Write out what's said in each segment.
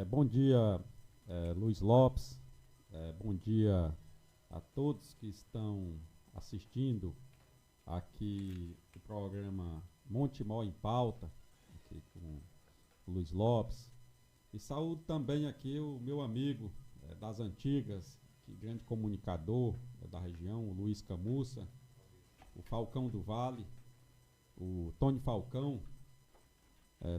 Bom dia, Luiz Lopes. Bom dia a todos que estão assistindo aqui o programa Montemor em Pauta, aqui com o Luiz Lopes. E saúdo também aqui o meu amigo das antigas, que grande comunicador da região, o Luiz Camussa, o Falcão do Vale, o Tony Falcão,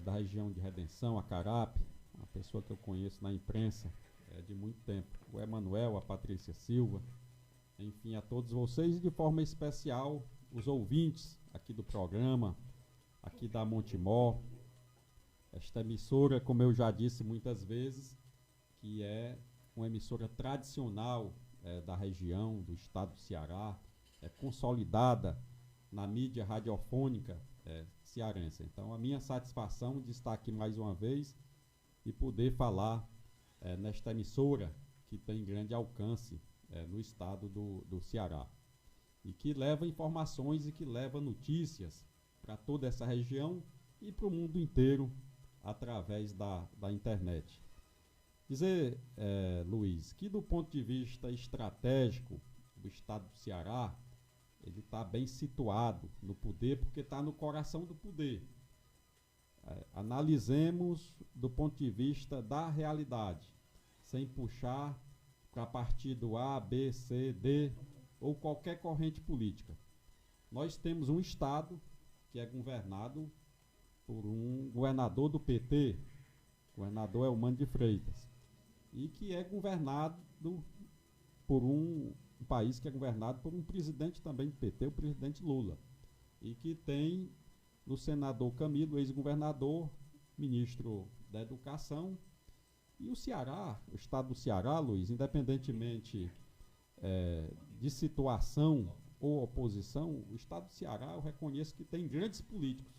da região de Redenção, Acarape, uma pessoa que eu conheço na imprensa de muito tempo, o Emanuel, a Patrícia Silva, enfim, a todos vocês e de forma especial os ouvintes aqui do programa, aqui da Montemor, esta emissora, como eu já disse muitas vezes, que é uma emissora tradicional da região, do estado do Ceará, consolidada na mídia radiofônica cearense. Então, a minha satisfação de estar aqui mais uma vez e poder falar nesta emissora que tem grande alcance no estado do Ceará e que leva informações e que leva notícias para toda essa região e para o mundo inteiro através da internet. Dizer, Luiz, que do ponto de vista estratégico do estado do Ceará, ele está bem situado no poder porque está no coração do poder. Analisemos do ponto de vista da realidade, sem puxar para partido A, B, C, D ou qualquer corrente política. Nós temos um estado que é governado por um governador do PT, o governador Eumano de Freitas, e que é governado por um país que é governado por um presidente também do PT, o presidente Lula, e que tem no senador Camilo, ex-governador, ministro da Educação, e o Ceará, o estado do Ceará, Luiz, independentemente de situação ou oposição, o estado do Ceará eu reconheço que tem grandes políticos,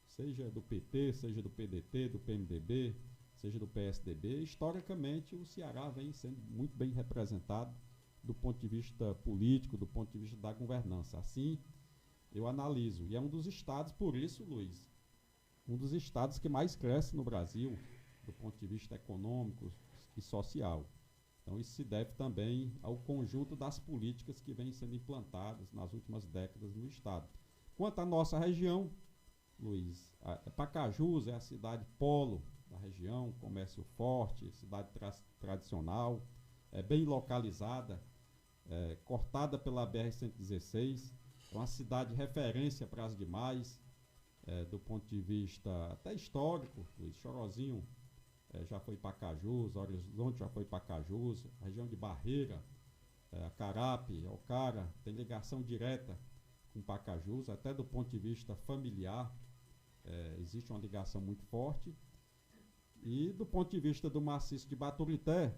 seja do PT, seja do PDT, do PMDB, seja do PSDB. Historicamente, o Ceará vem sendo muito bem representado do ponto de vista político, do ponto de vista da governança. Assim, eu analiso. E é um dos estados, por isso, Luiz, um dos estados que mais cresce no Brasil, do ponto de vista econômico e social. Então, isso se deve também ao conjunto das políticas que vêm sendo implantadas nas últimas décadas no estado. Quanto à nossa região, Luiz, Pacajus é a cidade polo da região, comércio forte, cidade tradicional, bem localizada, cortada pela BR-116, é uma cidade referência para as demais, do ponto de vista até histórico. Luiz, Chorozinho já foi Pacajus, Horizonte já foi Pacajus, a região de Barreira, Acarape, Ocara, tem ligação direta com Pacajus, até do ponto de vista familiar, existe uma ligação muito forte. E do ponto de vista do maciço de Baturité,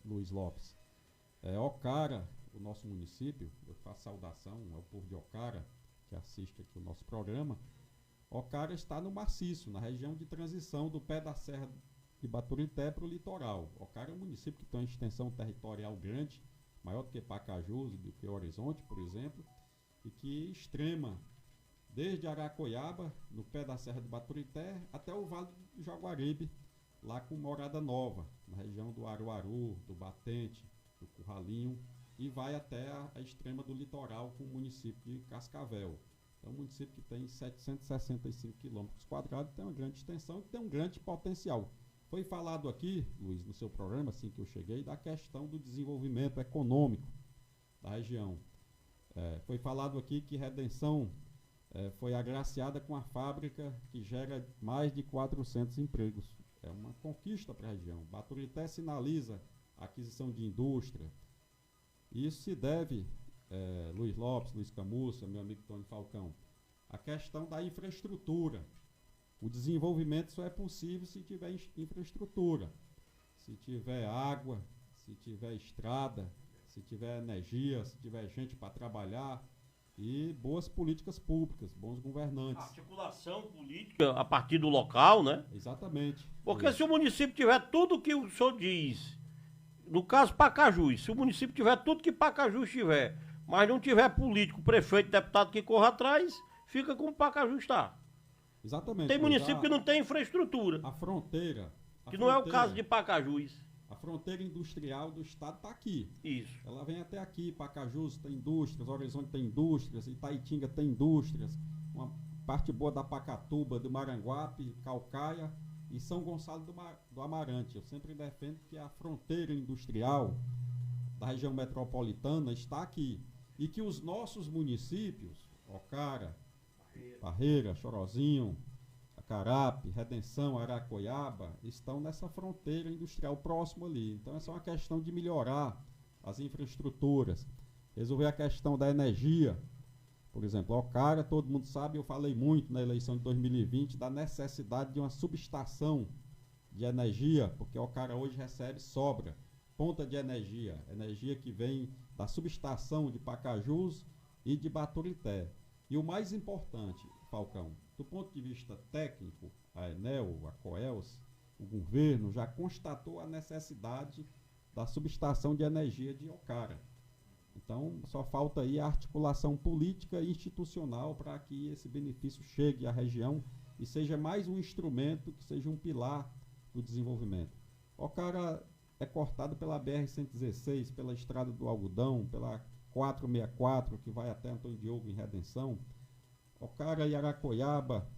Luiz Lopes, Ocara, o nosso município, eu faço saudação ao povo de Ocara, que assiste aqui o nosso programa. Ocara está no maciço, na região de transição do pé da Serra de Baturité para o litoral. Ocara é um município que tem uma extensão territorial grande, maior do que Pacajus, do que Horizonte, por exemplo, e que extrema desde Aracoiaba, no pé da Serra de Baturité, até o Vale do Jaguaribe, lá com Morada Nova, na região do Aruaru, do Batente, do Curralinho, e vai até a extrema do litoral com o município de Cascavel. É um município que tem 765 km², tem uma grande extensão e tem um grande potencial. Foi falado aqui, Luiz, no seu programa, assim que eu cheguei, da questão do desenvolvimento econômico da região. Foi falado aqui que Redenção foi agraciada com a fábrica que gera mais de 400 empregos. É uma conquista para a região. Baturité sinaliza a aquisição de indústria. Isso se deve, Luiz Lopes, Luiz Camussa, meu amigo Tony Falcão, a questão da infraestrutura. O desenvolvimento só é possível se tiver infraestrutura, se tiver água, se tiver estrada, se tiver energia, se tiver gente para trabalhar e boas políticas públicas, bons governantes. Articulação política a partir do local, né? Exatamente. Porque se o município tiver tudo que o senhor diz, no caso Pacajus, se o município tiver tudo que Pacajus tiver, mas não tiver político, prefeito, deputado que corra atrás, fica como Pacajus está. Exatamente. Tem município que não tem infraestrutura, A fronteira. que não é o caso de Pacajus. A fronteira industrial do estado está aqui. Isso. Ela vem até aqui. Pacajus tem indústrias, Horizonte tem indústrias, Itaitinga tem indústrias, uma parte boa da Pacatuba, do Maranguape, Caucaia e São Gonçalo do Amarante. Eu sempre defendo que a fronteira industrial da região metropolitana está aqui. E que os nossos municípios, Ocara, Parreira, Chorozinho, Acarape, Redenção, Aracoiaba, estão nessa fronteira industrial próximo ali. Então, essa é uma questão de melhorar as infraestruturas, resolver a questão da energia. Por exemplo, Ocara, todo mundo sabe, eu falei muito na eleição de 2020 da necessidade de uma subestação de energia, porque Ocara hoje recebe sobra, ponta de energia, energia que vem da subestação de Pacajus e de Baturité. E o mais importante, Falcão, do ponto de vista técnico, a Enel, a Coels, o governo já constatou a necessidade da subestação de energia de Ocara. Então, só falta aí a articulação política e institucional para que esse benefício chegue à região e seja mais um instrumento, que seja um pilar do desenvolvimento. Ocara é cortado pela BR-116, pela Estrada do Algodão, pela 464, que vai até Antônio Diogo em Redenção. Ocara e Aracoiaba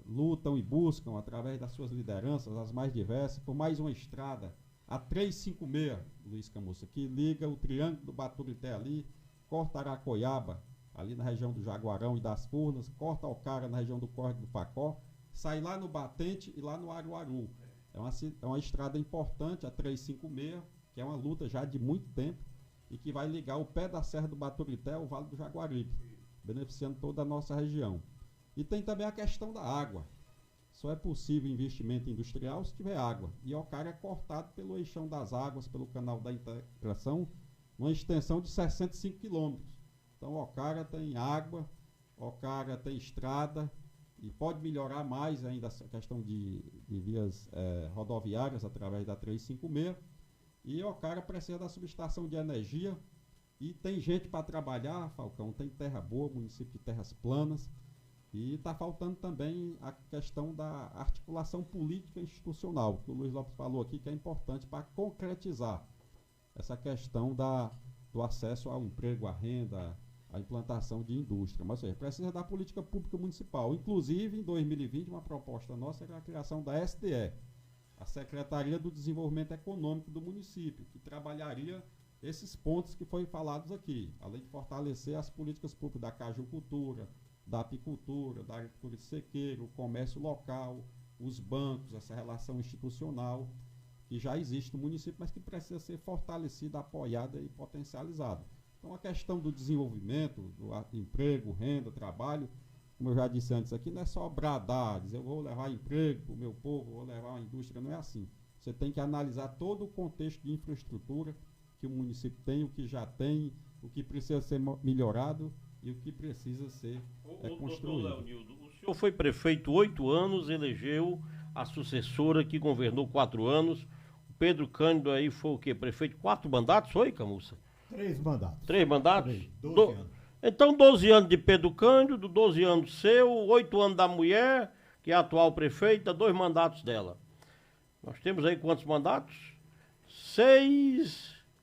lutam e buscam, através das suas lideranças, as mais diversas, por mais uma estrada, a 356, Luiz Camussa, que liga o Triângulo do Baturité ali, corta Aracoiaba, ali na região do Jaguarão e das Furnas, corta Ocara na região do Córrego do Pacó, sai lá no Batente e lá no Aruaru. É uma estrada importante, a 356, que é uma luta já de muito tempo e que vai ligar o pé da Serra do Baturité ao Vale do Jaguaribe, beneficiando toda a nossa região. E tem também a questão da água. Só é possível investimento industrial se tiver água. E Ocara é cortado pelo eixão das águas, pelo canal da integração, uma extensão de 65 quilômetros. Então Ocara tem água, Ocara tem estrada, e pode melhorar mais ainda essa questão de vias rodoviárias através da 356. E Ocara precisa da subestação de energia e tem gente para trabalhar, Falcão, tem terra boa, município de terras planas. E está faltando também a questão da articulação política e institucional, que o Luiz Lopes falou aqui, que é importante para concretizar essa questão do acesso ao emprego, à renda, à implantação de indústria. Mas, ou seja, precisa da política pública municipal. Inclusive, em 2020, uma proposta nossa era a criação da SDE, a Secretaria do Desenvolvimento Econômico do município, que trabalharia esses pontos que foram falados aqui, além de fortalecer as políticas públicas da cajucultura, da apicultura, da agricultura de sequeiro, o comércio local, os bancos, essa relação institucional que já existe no município, mas que precisa ser fortalecida, apoiada e potencializada. Então, a questão do desenvolvimento, do emprego, renda, trabalho, como eu já disse antes aqui, não é só bradar, dizer eu vou levar emprego para o meu povo, vou levar uma indústria, não é assim. Você tem que analisar todo o contexto de infraestrutura que o município tem, o que já tem, o que precisa ser melhorado e o que precisa ser construído. Leonildo, o senhor foi prefeito 8 anos, elegeu a sucessora que governou 4 anos. O Pedro Cândido aí foi o quê? Prefeito 4 mandatos, foi, Camussa? 3 mandatos. 3 mandatos? 12 anos. Então, 12 anos de Pedro Cândido, 12 anos seu, 8 anos da mulher, que é a atual prefeita, 2 mandatos dela. Nós temos aí quantos mandatos?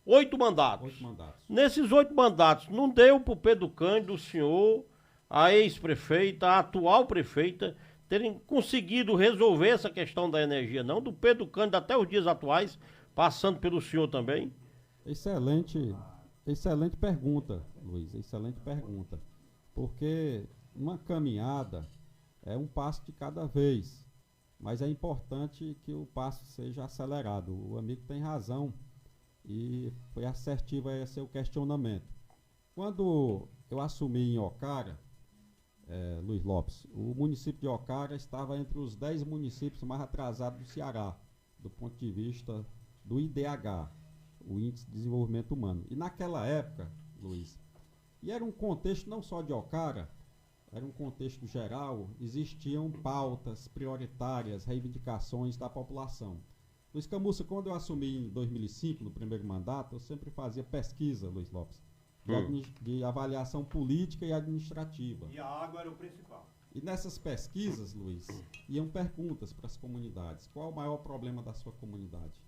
8 mandatos. 8 mandatos. Nesses 8 mandatos, não deu para o Pedro Cândido, o senhor, a ex-prefeita, a atual prefeita, terem conseguido resolver essa questão da energia, não? Do Pedro Cândido até os dias atuais, passando pelo senhor também? Excelente pergunta, Luiz, excelente pergunta. Porque uma caminhada é um passo de cada vez, mas é importante que o passo seja acelerado. O amigo tem razão. E foi assertivo esse seu questionamento. Quando eu assumi em Ocara, Luiz Lopes, o município de Ocara estava entre os 10 municípios mais atrasados do Ceará, do ponto de vista do IDH, o Índice de Desenvolvimento Humano. E naquela época, Luiz, e era um contexto não só de Ocara, era um contexto geral, existiam pautas prioritárias, reivindicações da população. Luiz Camussa, quando eu assumi em 2005, no primeiro mandato, eu sempre fazia pesquisa, Luiz Lopes, de avaliação política e administrativa. E a água era o principal. E nessas pesquisas, Luiz, iam perguntas para as comunidades. Qual o maior problema da sua comunidade?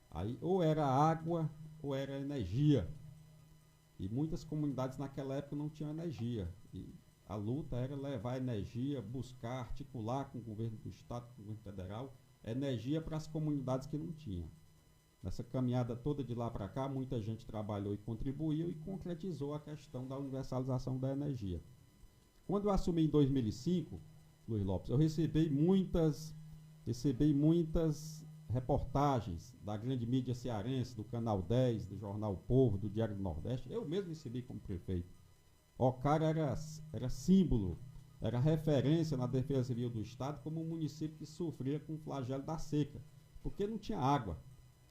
Aí ou era água ou era energia. E muitas comunidades naquela época não tinham energia. E a luta era levar energia, buscar, articular com o governo do estado, com o governo federal, energia para as comunidades que não tinham. Nessa caminhada toda de lá para cá, muita gente trabalhou e contribuiu e concretizou a questão da universalização da energia. Quando eu assumi em 2005, Luiz Lopes, eu recebi muitas reportagens da grande mídia cearense, do Canal 10, do Jornal O Povo, do Diário do Nordeste. Eu mesmo recebi como prefeito. Ocara era símbolo, era referência na defesa civil do estado como um município que sofria com o flagelo da seca, porque não tinha água.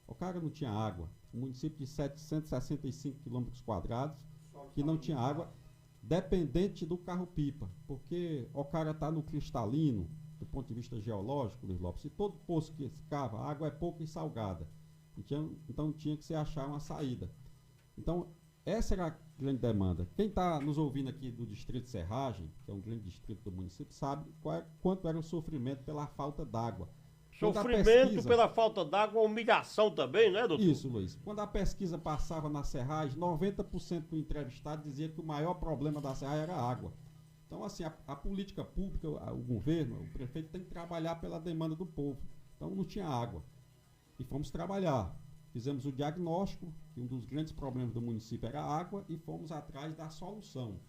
Ocara não tinha água. Um município de 765 quilômetros quadrados, que não tinha água, dependente do carro-pipa, porque Ocara está no cristalino, do ponto de vista geológico, Luiz Lopes, e todo poço que se cava, a água é pouca e salgada. Então tinha que se achar uma saída. Então, essa era a grande demanda. Quem está nos ouvindo aqui do Distrito de Serragem, que é um grande distrito do município, sabe quanto era o sofrimento pela falta d'água. Sofrimento pela falta d'água, humilhação também, não é, doutor? Isso, Luiz. Quando a pesquisa passava na Serragem, 90% do entrevistado dizia que o maior problema da Serragem era a água. Então, assim, a política pública, o governo, o prefeito tem que trabalhar pela demanda do povo. Então, não tinha água. E fomos trabalhar. Fizemos o diagnóstico, que um dos grandes problemas do município era a água, e fomos atrás da solução.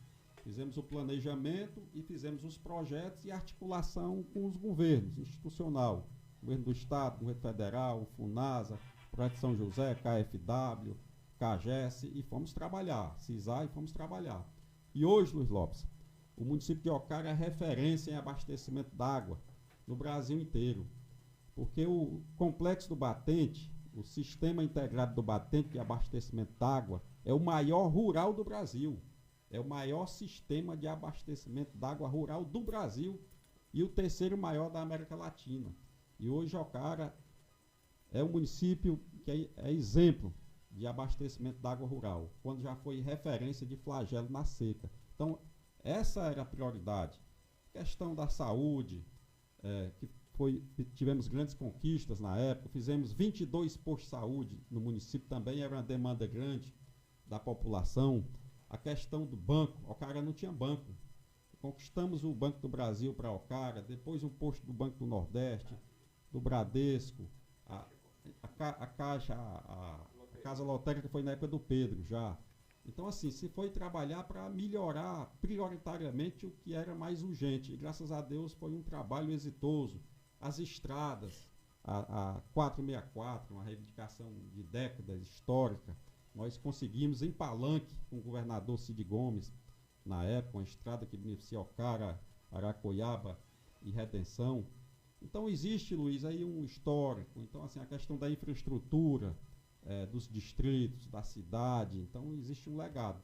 Fizemos o planejamento e fizemos os projetos e articulação com os governos, institucional. Governo do Estado, Governo Federal, FUNASA, Projeto São José, KFW, CAGES, e fomos trabalhar, CISA, e fomos trabalhar. E hoje, Luiz Lopes, o município de Ocara é referência em abastecimento d'água no Brasil inteiro, porque o Complexo do Batente, o Sistema Integrado do Batente de abastecimento d'água, é o maior rural do Brasil, é o maior sistema de abastecimento d'água rural do Brasil e o terceiro maior da América Latina. E hoje Ocara é um município que é exemplo de abastecimento d'água rural, quando já foi referência de flagelo na seca. Então, essa era a prioridade. Questão da saúde, tivemos grandes conquistas na época, fizemos 22 postos de saúde no município, também era uma demanda grande da população. A questão do banco, Ocara não tinha banco. Conquistamos o Banco do Brasil para Ocara, depois um posto do Banco do Nordeste, do Bradesco, a Caixa, a Casa Lotérica foi na época do Pedro já. Então, assim, se foi trabalhar para melhorar prioritariamente o que era mais urgente. E graças a Deus foi um trabalho exitoso. As estradas, a 464, uma reivindicação de décadas histórica, nós conseguimos em Palanque, com o governador Cid Gomes, na época, uma estrada que beneficia Ocara, Aracoiaba e Redenção. Então existe, Luiz, aí um histórico. Então, assim, a questão da infraestrutura, dos distritos, da cidade, então existe um legado.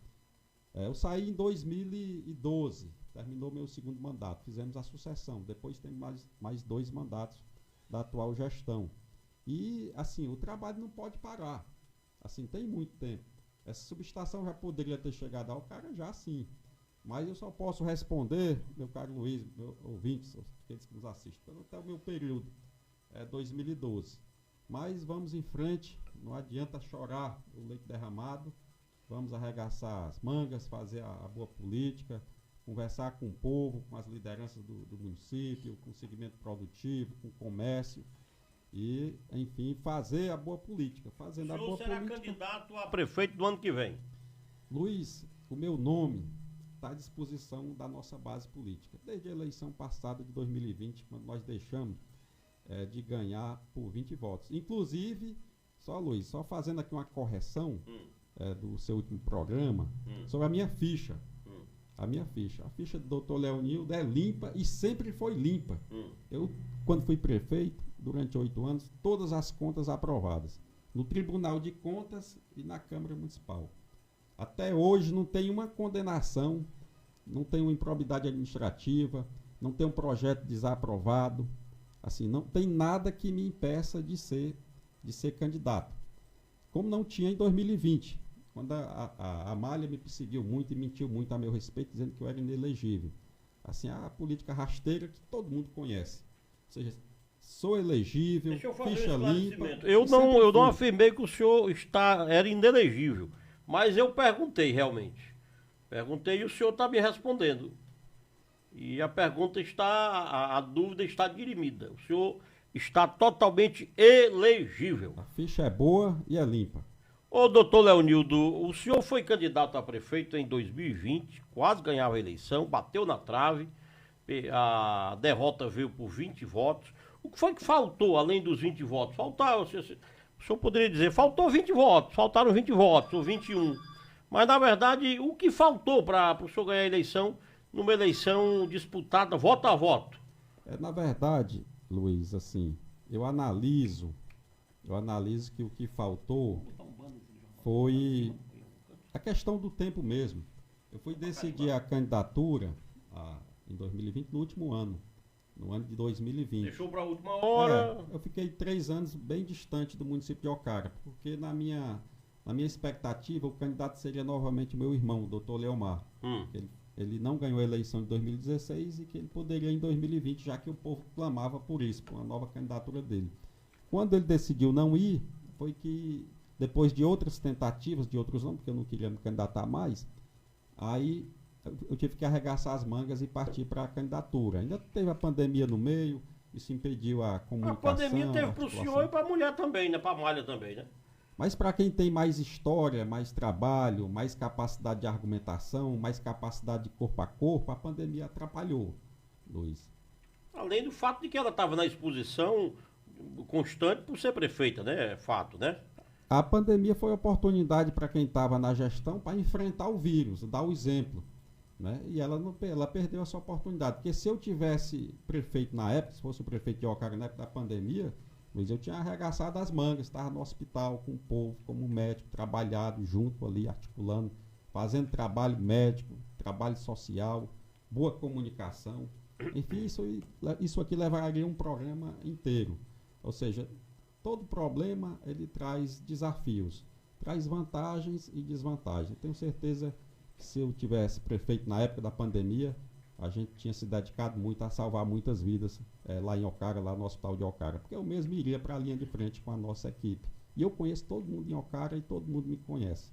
Eu saí em 2012, terminou meu segundo mandato, fizemos a sucessão, depois tem mais 2 mandatos da atual gestão. E, assim, o trabalho não pode parar, assim, tem muito tempo. Essa subestação já poderia ter chegado ao cara já, sim, mas eu só posso responder, meu caro Luiz, meus ouvintes, aqueles que nos assistem, até o meu período, 2012. Mas vamos em frente, não adianta chorar o leite derramado, vamos arregaçar as mangas, fazer a boa política, conversar com o povo, com as lideranças do município, com o segmento produtivo, com o comércio e, enfim, fazer a boa política. Fazendo a boa política. O senhor será candidato a prefeito do ano que vem? Luiz, o meu nome está à disposição da nossa base política. Desde a eleição passada de 2020, quando nós deixamos de ganhar por 20 votos. Inclusive, Luiz, só fazendo aqui uma correção do seu último programa, sobre a minha ficha. A minha ficha. A ficha do Dr. Leonildo é limpa e sempre foi limpa. Eu, quando fui prefeito, durante 8 anos, todas as contas aprovadas. No Tribunal de Contas e na Câmara Municipal. Até hoje não tem uma condenação, não tem uma improbidade administrativa, não tem um projeto desaprovado. Assim, não tem nada que me impeça de ser candidato. Como não tinha em 2020, quando a Amália me perseguiu muito e mentiu muito a meu respeito, dizendo que eu era inelegível. Assim, a política rasteira que todo mundo conhece. Ou seja, sou elegível, Deixa eu fazer ficha um limpa. esclarecimento. Eu não afirmei que o senhor era inelegível, mas eu perguntei realmente. Perguntei e o senhor está me respondendo. E a pergunta a dúvida está dirimida. O senhor está totalmente elegível. A ficha é boa e é limpa. Ô, doutor Leonildo, o senhor foi candidato a prefeito em 2020, quase ganhava a eleição, bateu na trave, a derrota veio por 20 votos. O que foi que faltou, além dos 20 votos? O senhor poderia dizer, faltou 20 votos, faltaram 20 votos, ou 21. Mas, na verdade, o que faltou para o senhor ganhar a eleição, numa eleição disputada voto a voto? Na verdade, Luiz, assim, eu analiso que o que faltou foi a questão do tempo mesmo. Eu fui decidir a candidatura em 2020, no último ano, no ano de 2020. Deixou para a última hora. Eu fiquei 3 anos bem distante do município de Ocara, porque na minha expectativa, o candidato seria novamente meu irmão, o doutor Leomar. Ele não ganhou a eleição de 2016 e que ele poderia em 2020, já que o povo clamava por isso, por uma nova candidatura dele. Quando ele decidiu não ir, foi que depois de outras tentativas, de outros não, porque eu não queria me candidatar mais, aí eu tive que arregaçar as mangas e partir para a candidatura. Ainda teve a pandemia no meio, isso impediu a comunicação. A pandemia teve para o senhor e para a mulher também, né? Para a Malha também, né? Mas para quem tem mais história, mais trabalho, mais capacidade de argumentação, mais capacidade de corpo a corpo, a pandemia atrapalhou, Luiz. Além do fato de que ela estava na exposição constante por ser prefeita, né? É fato, né? A pandemia foi oportunidade para quem estava na gestão para enfrentar o vírus, dar o exemplo. Né? E ela perdeu essa oportunidade. Porque se eu tivesse prefeito na época, se fosse o prefeito de Ocara na época da pandemia, mas eu tinha arregaçado as mangas, estava no hospital com o povo, como médico, trabalhado junto ali, articulando, fazendo trabalho médico, trabalho social, boa comunicação. Enfim, isso aqui levaria um programa inteiro. Ou seja, todo problema ele traz desafios, traz vantagens e desvantagens. Tenho certeza que se eu tivesse prefeito na época da pandemia, a gente tinha se dedicado muito a salvar muitas vidas lá em Ocara, lá no hospital de Ocara, porque eu mesmo iria para a linha de frente com a nossa equipe. E eu conheço todo mundo em Ocara e todo mundo me conhece.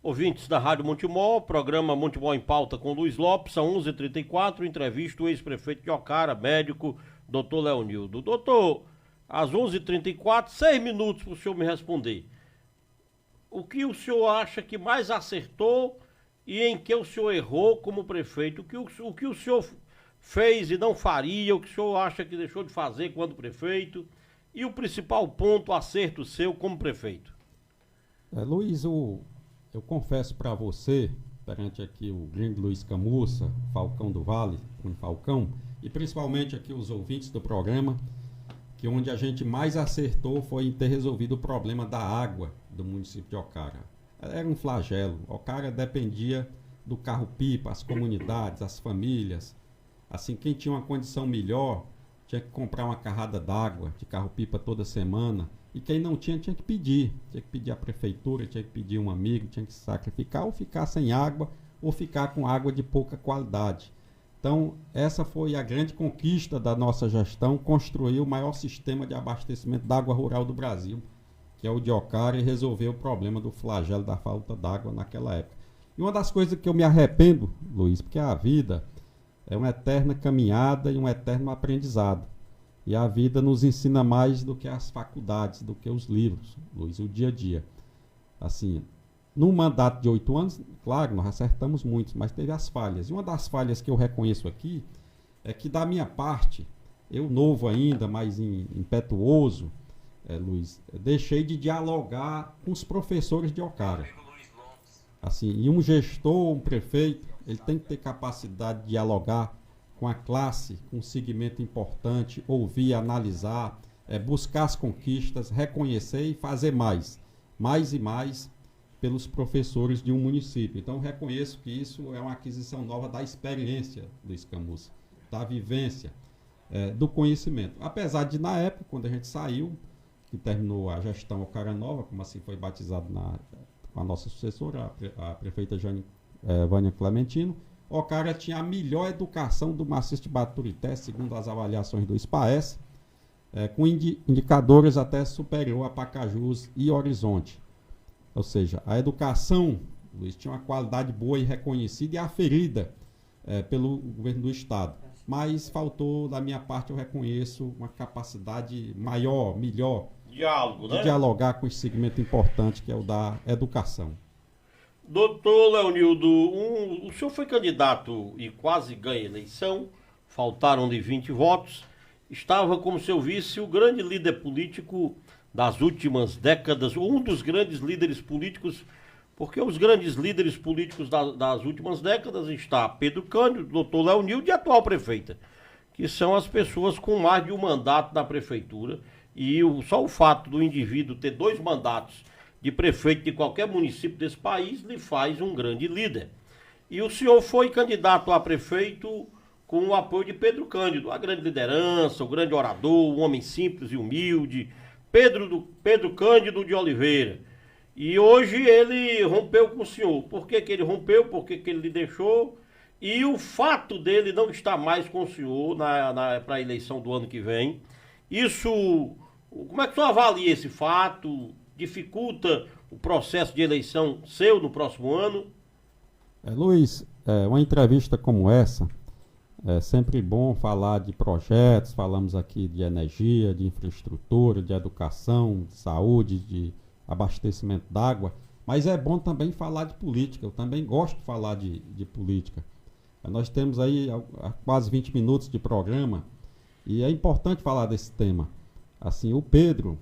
Ouvintes da Rádio Montemor, programa Montemor em Pauta com Luiz Lopes, são 11h34, entrevista o ex-prefeito de Ocara, médico, doutor Leonildo. Doutor, às 11h34, 6 minutos para o senhor me responder. O que o senhor acha que mais acertou e em que o senhor errou como prefeito? O que o senhor fez e não faria, o que o senhor acha que deixou de fazer quando prefeito? E o principal ponto, acerto seu como prefeito? Luiz, eu confesso para você, perante aqui o gringo Luiz Camussa, Falcão do Vale, um Falcão, e principalmente aqui os ouvintes do programa, que onde a gente mais acertou foi em ter resolvido o problema da água do município de Ocara. Era um flagelo. Ocara dependia do carro-pipa, as comunidades, as famílias. Assim, quem tinha uma condição melhor tinha que comprar uma carrada d'água de carro-pipa toda semana. E quem não tinha que pedir. Tinha que pedir à prefeitura, tinha que pedir um amigo, tinha que se sacrificar ou ficar sem água ou ficar com água de pouca qualidade. Então, essa foi a grande conquista da nossa gestão, construir o maior sistema de abastecimento da água rural do Brasil, que é o de Ocara, e resolver o problema do flagelo da falta d'água naquela época. E uma das coisas que eu me arrependo, Luiz, porque a vida é uma eterna caminhada e um eterno aprendizado. E a vida nos ensina mais do que as faculdades, do que os livros, Luiz, o dia a dia. Assim, num mandato de 8 anos, claro, nós acertamos muito, mas teve as falhas. E uma das falhas que eu reconheço aqui é que, da minha parte, eu novo ainda, mais impetuoso, Luiz, deixei de dialogar com os professores de Ocara. Assim, e um gestor, um prefeito, ele tem que ter capacidade de dialogar com a classe, com um segmento importante, ouvir, analisar, buscar as conquistas, reconhecer e fazer mais e mais pelos professores de um município. Então, reconheço que isso é uma aquisição nova da experiência, Luiz Camussa, da vivência, do conhecimento. Apesar de, na época, quando a gente saiu, que terminou a gestão Ocara Nova, como assim foi batizado com a nossa sucessora, a prefeita Vânia Clementino, Ocara tinha a melhor educação do maciço de Baturité, segundo as avaliações do SPAES, com indicadores até superior a Pacajus e Horizonte. Ou seja, a educação, Luiz, tinha uma qualidade boa e reconhecida e aferida pelo governo do Estado. Mas faltou, da minha parte, eu reconheço uma capacidade maior, melhor, Diálogo, de né? dialogar com esse segmento importante que é o da educação. Doutor Leonildo, o senhor foi candidato e quase ganha a eleição, faltaram-lhe 20 votos, estava como seu vice o grande líder político das últimas décadas, um dos grandes líderes políticos, porque os grandes líderes políticos das últimas décadas está Pedro Cândido, doutor Leonildo e a atual prefeita, que são as pessoas com mais de um mandato na prefeitura, e só o fato do indivíduo ter 2 mandatos de prefeito de qualquer município desse país lhe faz um grande líder. E o senhor foi candidato a prefeito com o apoio de Pedro Cândido, a grande liderança, o grande orador, um homem simples e humilde, Pedro Cândido de Oliveira. E hoje ele rompeu com o senhor. Por que ele rompeu? Por que ele lhe deixou? E o fato dele não estar mais com o senhor para a eleição do ano que vem, isso, como é que o senhor avalia esse fato? Dificulta o processo de eleição seu no próximo ano? Luiz, uma entrevista como essa, é sempre bom falar de projetos, falamos aqui de energia, de infraestrutura, de educação, de saúde, de abastecimento d'água, mas é bom também falar de política, eu também gosto de falar de política. Nós temos aí quase 20 minutos de programa e é importante falar desse tema. Assim, o Pedro,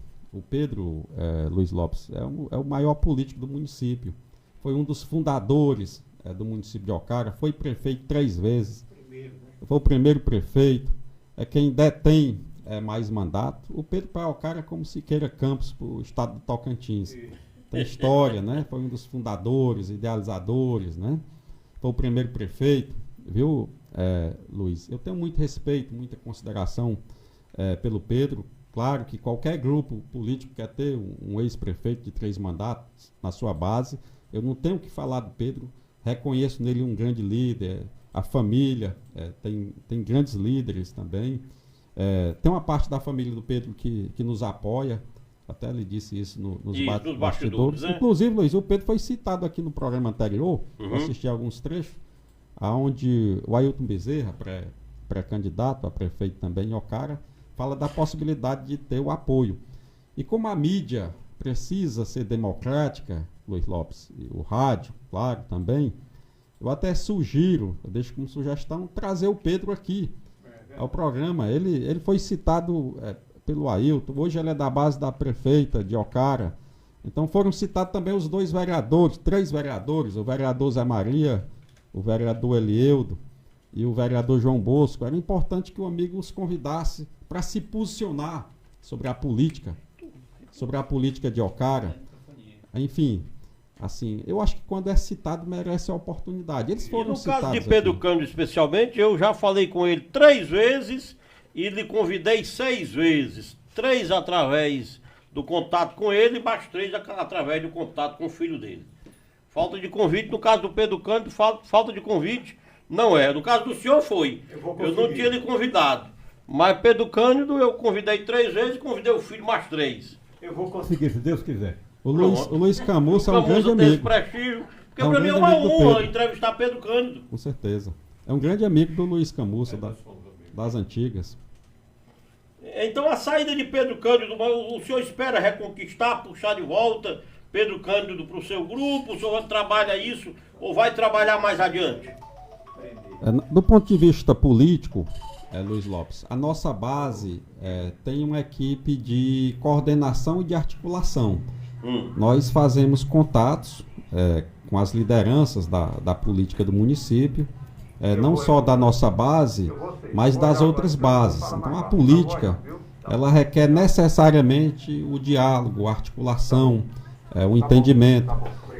Luiz Lopes, é o maior político do município. Foi um dos fundadores do município de Ocara, foi prefeito 3 vezes. Foi o primeiro prefeito, é quem detém mais mandato. O Pedro para Ocara é como Siqueira Campos para o estado do Tocantins. Tem história, né? Foi um dos fundadores, idealizadores, né? Foi o primeiro prefeito, viu, Luiz? Eu tenho muito respeito, muita consideração pelo Pedro. Claro que qualquer grupo político quer ter um ex-prefeito de 3 mandatos na sua base. Eu não tenho que falar do Pedro, reconheço nele um grande líder, a família, tem grandes líderes também. Tem uma parte da família do Pedro que nos apoia, até lhe disse isso nos bastidores. Né? Inclusive, Luiz, o Pedro foi citado aqui no programa anterior, eu assisti alguns trechos, onde o Ailton Bezerra, pré-candidato a prefeito também em Ocara, fala da possibilidade de ter o apoio. E como a mídia precisa ser democrática, Luiz Lopes, e o rádio, claro, também, eu até sugiro, eu deixo como sugestão, trazer o Pedro aqui ao programa. Ele foi citado pelo Ailton, hoje ele é da base da prefeita de Ocara. Então foram citados também os 2 vereadores, 3 vereadores, o vereador Zé Maria, o vereador Elieudo e o vereador João Bosco. Era importante que o amigo os convidasse para se posicionar sobre a política de Ocara. Enfim, assim, eu acho que quando é citado merece a oportunidade. Eles foram citados. No caso de Pedro Cândido especialmente, eu já falei com ele 3 vezes e lhe convidei 6 vezes. 3 através do contato com ele, mais 3 através do contato com o filho dele. Falta de convite, no caso do Pedro Cândido, falta de convite não é. No caso do senhor foi. Eu não tinha lhe convidado. Mas Pedro Cândido eu convidei 3 vezes e convidei o filho mais 3. Eu vou conseguir, se Deus quiser. O Luiz Camussa é um grande amigo. Esse prestígio, porque para mim é uma honra entrevistar Pedro Cândido. Com certeza. É um grande amigo do Luiz Camussa, das antigas. Então a saída de Pedro Cândido, o senhor espera reconquistar, puxar de volta Pedro Cândido para o seu grupo? O senhor trabalha isso ou vai trabalhar mais adiante? Do ponto de vista político, Luiz Lopes, a nossa base tem uma equipe de coordenação e de articulação. Nós fazemos contatos com as lideranças da política do município, não só da nossa base, mas das outras bases. Então a política, ela requer necessariamente o diálogo, a articulação, o entendimento.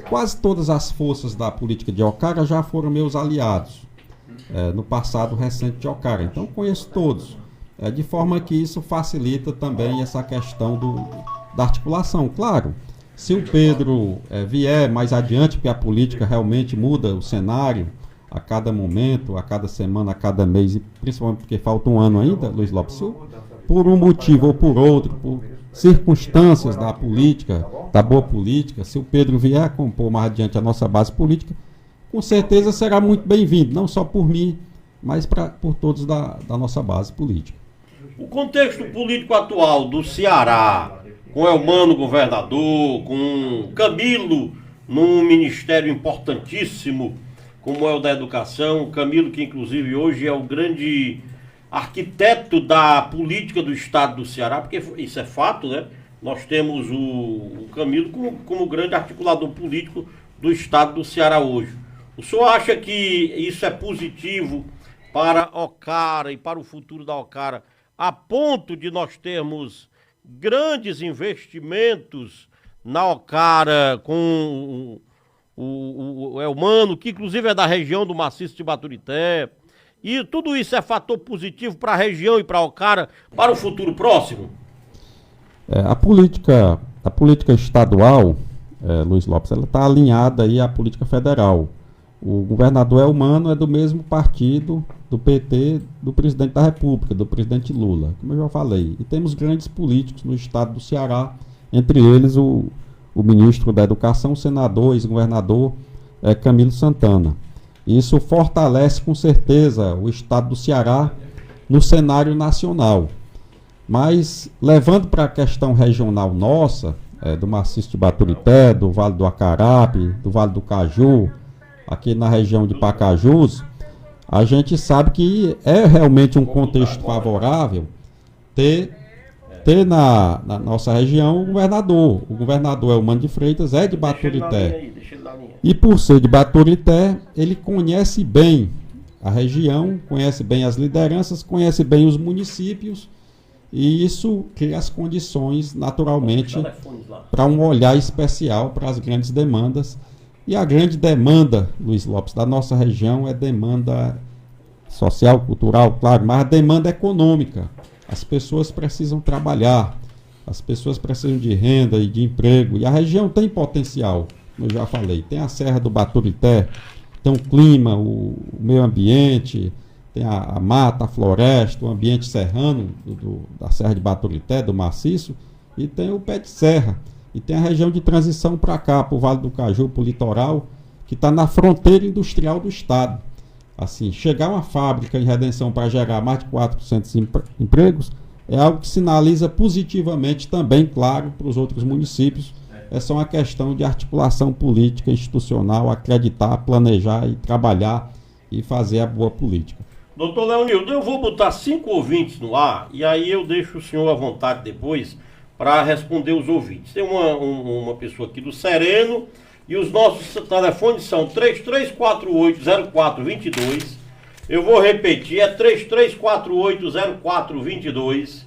Quase todas as forças da política de Ocara já foram meus aliados no passado recente de Ocara. Então conheço todos, de forma que isso facilita também essa questão da articulação. Claro, se o Pedro vier mais adiante, porque a política realmente muda o cenário, a cada momento, a cada semana, a cada mês, e principalmente porque falta um ano ainda, Luiz Lopes, se por um motivo ou por outro, por circunstâncias da política, da boa política, se o Pedro vier a compor mais adiante a nossa base política, com certeza será muito bem-vindo, não só por mim, mas por todos da nossa base política. O contexto político atual do Ceará, com Elmano governador, com Camilo num ministério importantíssimo, como é o da educação, Camilo que inclusive hoje é o grande arquiteto da política do estado do Ceará, porque isso é fato, né? Nós temos o Camilo como grande articulador político do estado do Ceará hoje. O senhor acha que isso é positivo para Ocara e para o futuro da Ocara, a ponto de nós termos grandes investimentos na Ocara com o Elmano, que inclusive é da região do Maciço de Baturité, e tudo isso é fator positivo para a região e para a Ocara, para o futuro próximo? A política estadual, Luiz Lopes, ela está alinhada aí à política federal. O governador Elmano é do mesmo partido do PT do presidente da República, do presidente Lula, como eu já falei. E temos grandes políticos no estado do Ceará, entre eles o ministro da Educação, o senador, ex-governador Camilo Santana. Isso fortalece com certeza o estado do Ceará no cenário nacional. Mas, levando para a questão regional nossa, do Maciço de Baturité, do Vale do Acarape, do Vale do Caju, aqui na região de Pacajus, a gente sabe que é realmente um contexto favorável ter na nossa região o governador Elmano de Freitas é de Baturité. E por ser de Baturité, ele conhece bem a região, conhece bem as lideranças, conhece bem os municípios, e isso cria as condições, naturalmente, para um olhar especial para as grandes demandas. E a grande demanda, Luiz Lopes, da nossa região é demanda social, cultural, claro, mas a demanda econômica. As pessoas precisam trabalhar, as pessoas precisam de renda e de emprego, e a região tem potencial, como eu já falei. Tem a Serra do Baturité, tem o clima, o meio ambiente, tem a mata, a floresta, o ambiente serrano da Serra de Baturité, do Maciço, e tem o pé de serra. E tem a região de transição para cá, para o Vale do Caju, para o litoral, que está na fronteira industrial do estado. Assim, chegar uma fábrica em Redenção para gerar mais de 400 empregos é algo que sinaliza positivamente também, claro, para os outros municípios. É só uma questão de articulação política, institucional, acreditar, planejar e trabalhar e fazer a boa política. Doutor Leonildo, eu vou botar 5 ouvintes no ar e aí eu deixo o senhor à vontade depois para responder os ouvintes. Tem uma pessoa aqui do Sereno e os nossos telefones são 3348-0422. Eu vou repetir, é 3348-0422.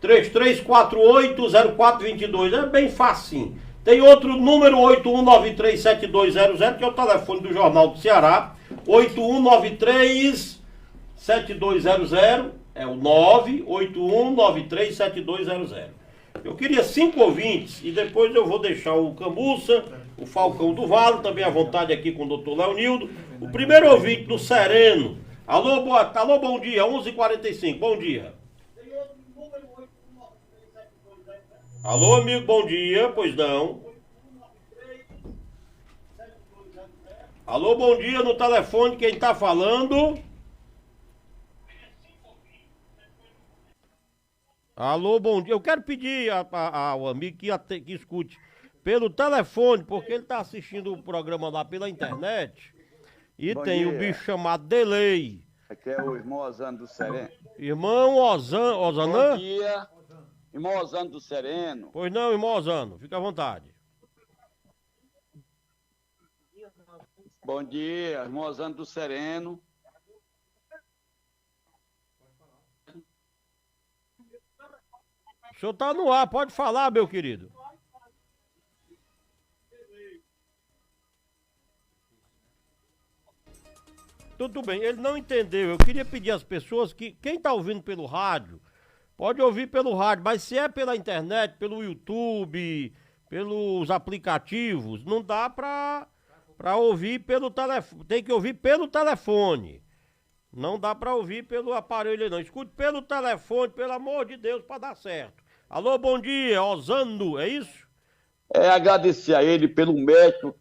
3348-0422, é bem facinho. Tem outro número, 8193-7200, que é o telefone do Jornal do Ceará. 8193-7200, é o 98193-7200. Eu queria 5 ouvintes e depois eu vou deixar o Cambuça, o Falcão do Vale, também à vontade aqui com o doutor Leonildo. O primeiro ouvinte do Sereno. Alô, bom dia, 11h45, bom dia. Alô, amigo, bom dia, pois não. Alô, bom dia, no telefone, quem tá falando? Alô, bom dia. Eu quero pedir ao amigo que escute pelo telefone, porque ele está assistindo o programa lá pela internet e tem um bicho chamado delay. Aqui é o irmão Osano do Sereno. Irmão Osanã? Bom dia, irmão Osano do Sereno. Pois não, irmão Osano, fica à vontade. Bom dia, irmão Osano do Sereno. O senhor está no ar, pode falar, meu querido. Tudo bem, ele não entendeu. Eu queria pedir às pessoas que, quem está ouvindo pelo rádio, pode ouvir pelo rádio, mas se é pela internet, pelo YouTube, pelos aplicativos, não dá para para ouvir pelo telefone. Tem que ouvir pelo telefone. Não dá para ouvir pelo aparelho, não. Escute pelo telefone, pelo amor de Deus, para dar certo. Alô, bom dia, Osando, é isso? É agradecer a ele pelo médico.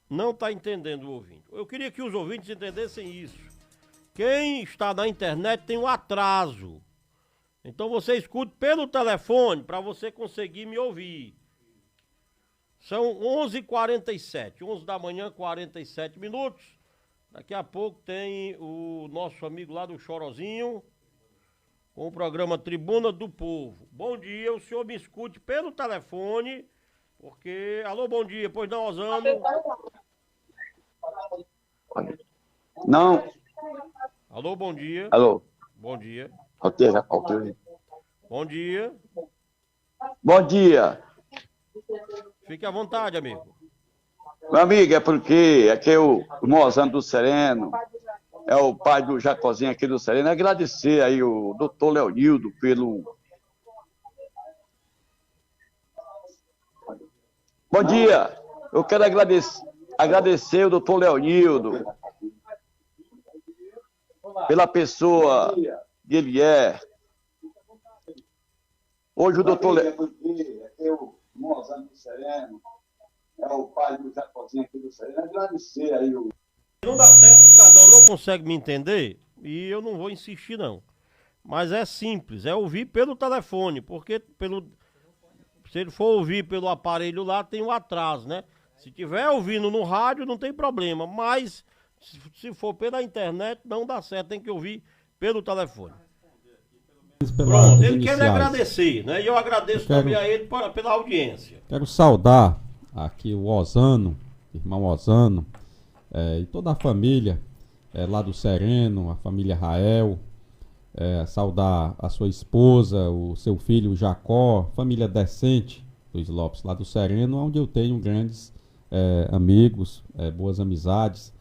Não está entendendo o ouvinte. Eu queria que os ouvintes entendessem isso. Quem está na internet tem um atraso. Então você escute pelo telefone para você conseguir me ouvir. São 11h47, 11 da manhã, 47 minutos. Daqui a pouco tem o nosso amigo lá do Chorozinho, com o programa Tribuna do Povo. Bom dia, o senhor me escute pelo telefone, porque... Alô, bom dia, pois não, Osano? Não. Alô, bom dia. Alô. Bom dia. Alterei. Bom dia. Bom dia. Fique à vontade, amigo. Meu amigo, é porque aqui é o Mozano do Sereno, é o pai do Jacozinho aqui do Sereno. Agradecer aí o doutor Leonildo pelo... Bom dia. Eu quero agradecer o doutor Leonildo pela pessoa que ele é. Hoje o doutor Mozano do Sereno, é o pai do Jacozinho aqui do Sereno. Agradecer aí o... Não dá certo, o cidadão não consegue me entender e eu não vou insistir não. Mas é simples, é ouvir pelo telefone, porque se ele for ouvir pelo aparelho lá tem um atraso, né? Se tiver ouvindo no rádio não tem problema, mas se for pela internet não dá certo, tem que ouvir pelo telefone. Pronto, ele quer agradecer, né? E eu agradeço também a ele pela audiência. Quero saudar aqui o Osano, irmão Osano, e toda a família lá do Sereno, a família Rael, saudar a sua esposa, o seu filho Jacó, família Decente, Luiz Lopes, lá do Sereno, onde eu tenho grandes amigos, boas amizades.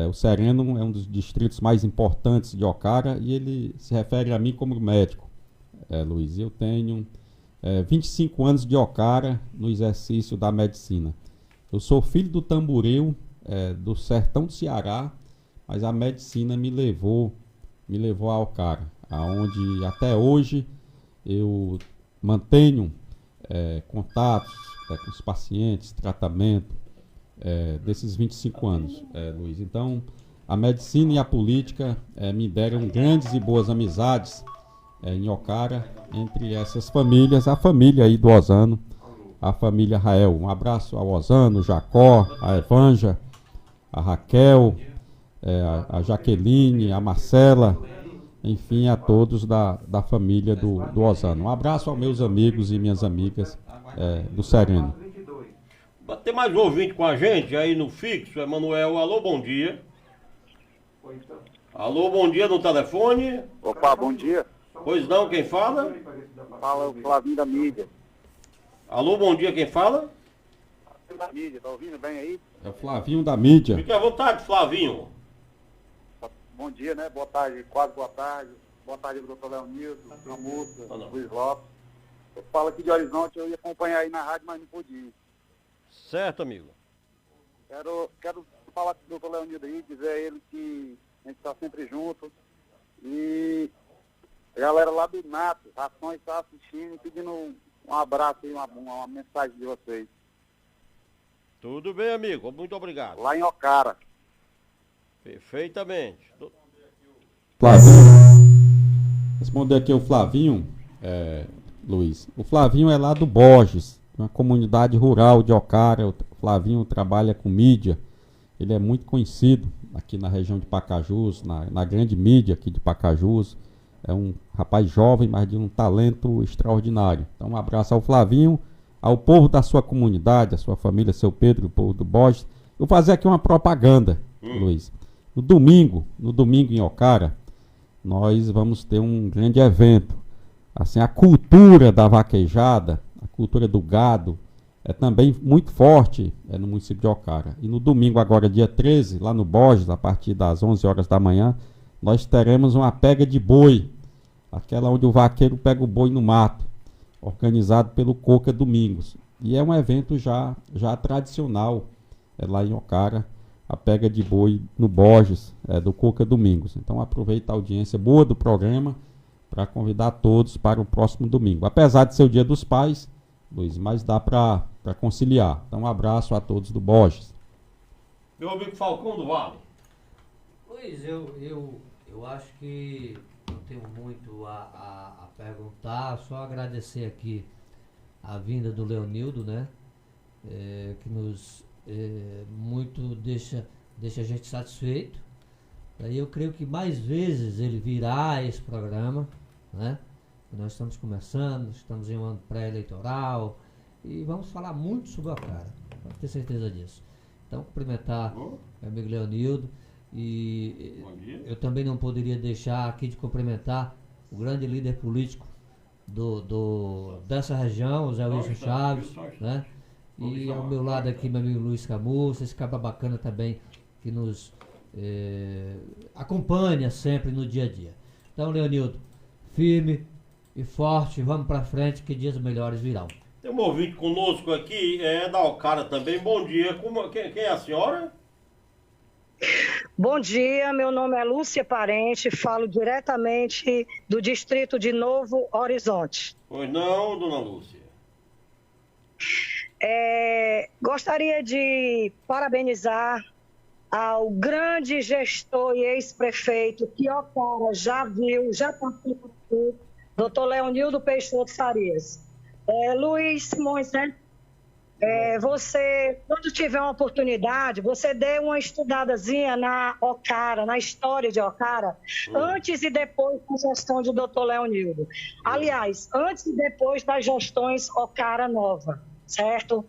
O Sereno é um dos distritos mais importantes de Ocara e ele se refere a mim como médico, Luiz. Eu tenho 25 anos de Ocara no exercício da medicina. Eu sou filho do tamboril do sertão do Ceará, mas a medicina me levou a Ocara, aonde até hoje eu mantenho contatos com os pacientes, tratamento desses 25 anos, Luiz. Então, a medicina e a política me deram grandes e boas amizades em Ocara, entre essas famílias, a família aí do Osano, a família Rael. Um abraço ao Osano, Jacó, a Evanja, a Raquel, a Jaqueline, a Marcela, enfim, a todos da família do Osano. Um abraço aos meus amigos e minhas amigas do Sereno. Tem mais um ouvinte com a gente aí no fixo, Emanuel. Alô, bom dia. Alô, bom dia no telefone. Opa, bom dia. Pois não, quem fala? Fala o Flavinho da mídia. Alô, bom dia, quem fala? Da mídia, tá ouvindo bem aí? É o Flavinho da mídia. Fique à vontade, Flavinho. Bom dia, né? Boa tarde, quase boa tarde. Boa tarde, doutor Leonildo, Camussa, Luiz Lopes. Eu falo aqui de Horizonte, eu ia acompanhar aí na rádio, mas não pude ir. Certo, amigo. Quero falar com o doutor Leonildo aí, dizer a ele que a gente está sempre junto. E a galera lá do Nato, Rações está assistindo e pedindo um abraço aí, uma mensagem de vocês. Tudo bem, amigo. Muito obrigado. Lá em Ocara. Perfeitamente. Flavinho. Responder aqui o Flavinho, Luiz. O Flavinho é lá do Borges, uma comunidade rural de Ocara. O Flavinho trabalha com mídia. Ele é muito conhecido aqui na região de Pacajus, na grande mídia aqui de Pacajus. É um rapaz jovem, mas de um talento extraordinário. Então, um abraço ao Flavinho, ao povo da sua comunidade, a sua família, seu Pedro, o povo do Borges. Eu vou fazer aqui uma propaganda, Luiz. No domingo em Ocara, nós vamos ter um grande evento. Assim, a cultura da vaquejada, a cultura do gado, é também muito forte no município de Ocara. E no domingo, agora dia 13, lá no Borges, a partir das 11 horas da manhã, nós teremos uma pega de boi, aquela onde o vaqueiro pega o boi no mato. organizado pelo Coca Domingos. E é um evento já tradicional lá em Ocara, a pega de boi no Borges, do Coca Domingos. Então aproveita a audiência boa do programa para convidar todos para o próximo domingo. Apesar de ser o Dia dos Pais, Luiz, mas dá para conciliar. Então um abraço a todos do Borges. Meu amigo Falcão do Vale. Luiz, eu acho que não tenho muito a perguntar, só agradecer aqui a vinda do Leonildo, né? Que nos muito deixa a gente satisfeito. Daí eu creio que mais vezes ele virá a esse programa, né? Nós estamos começando, estamos em um ano pré-eleitoral e vamos falar muito sobre a Ocara, pode ter certeza disso. Então, cumprimentar meu amigo Leonildo e eu também não poderia deixar aqui de cumprimentar o grande líder político dessa região, o Zé Wilson Chaves, né? E ao meu lado aqui, meu amigo Luiz Camus, esse cabra bacana também, que nos acompanha sempre no dia a dia. Então, Leonildo, firme e forte, vamos pra frente, que dias melhores virão. Tem um ouvinte conosco aqui, da Ocara também. Bom dia, quem é a senhora? Bom dia, meu nome é Lúcia Parente, falo diretamente do distrito de Novo Horizonte. Pois não, dona Lúcia? Gostaria de parabenizar ao grande gestor e ex-prefeito que Ocara já viu, já passou por tudo, doutor Leonildo Peixoto Farias. Luiz Simões, né? Você, quando tiver uma oportunidade, você dê uma estudadazinha na Ocara, na história de Ocara, antes e depois da gestão de doutor Leonildo. Aliás, antes e depois das gestões Ocara Nova, certo?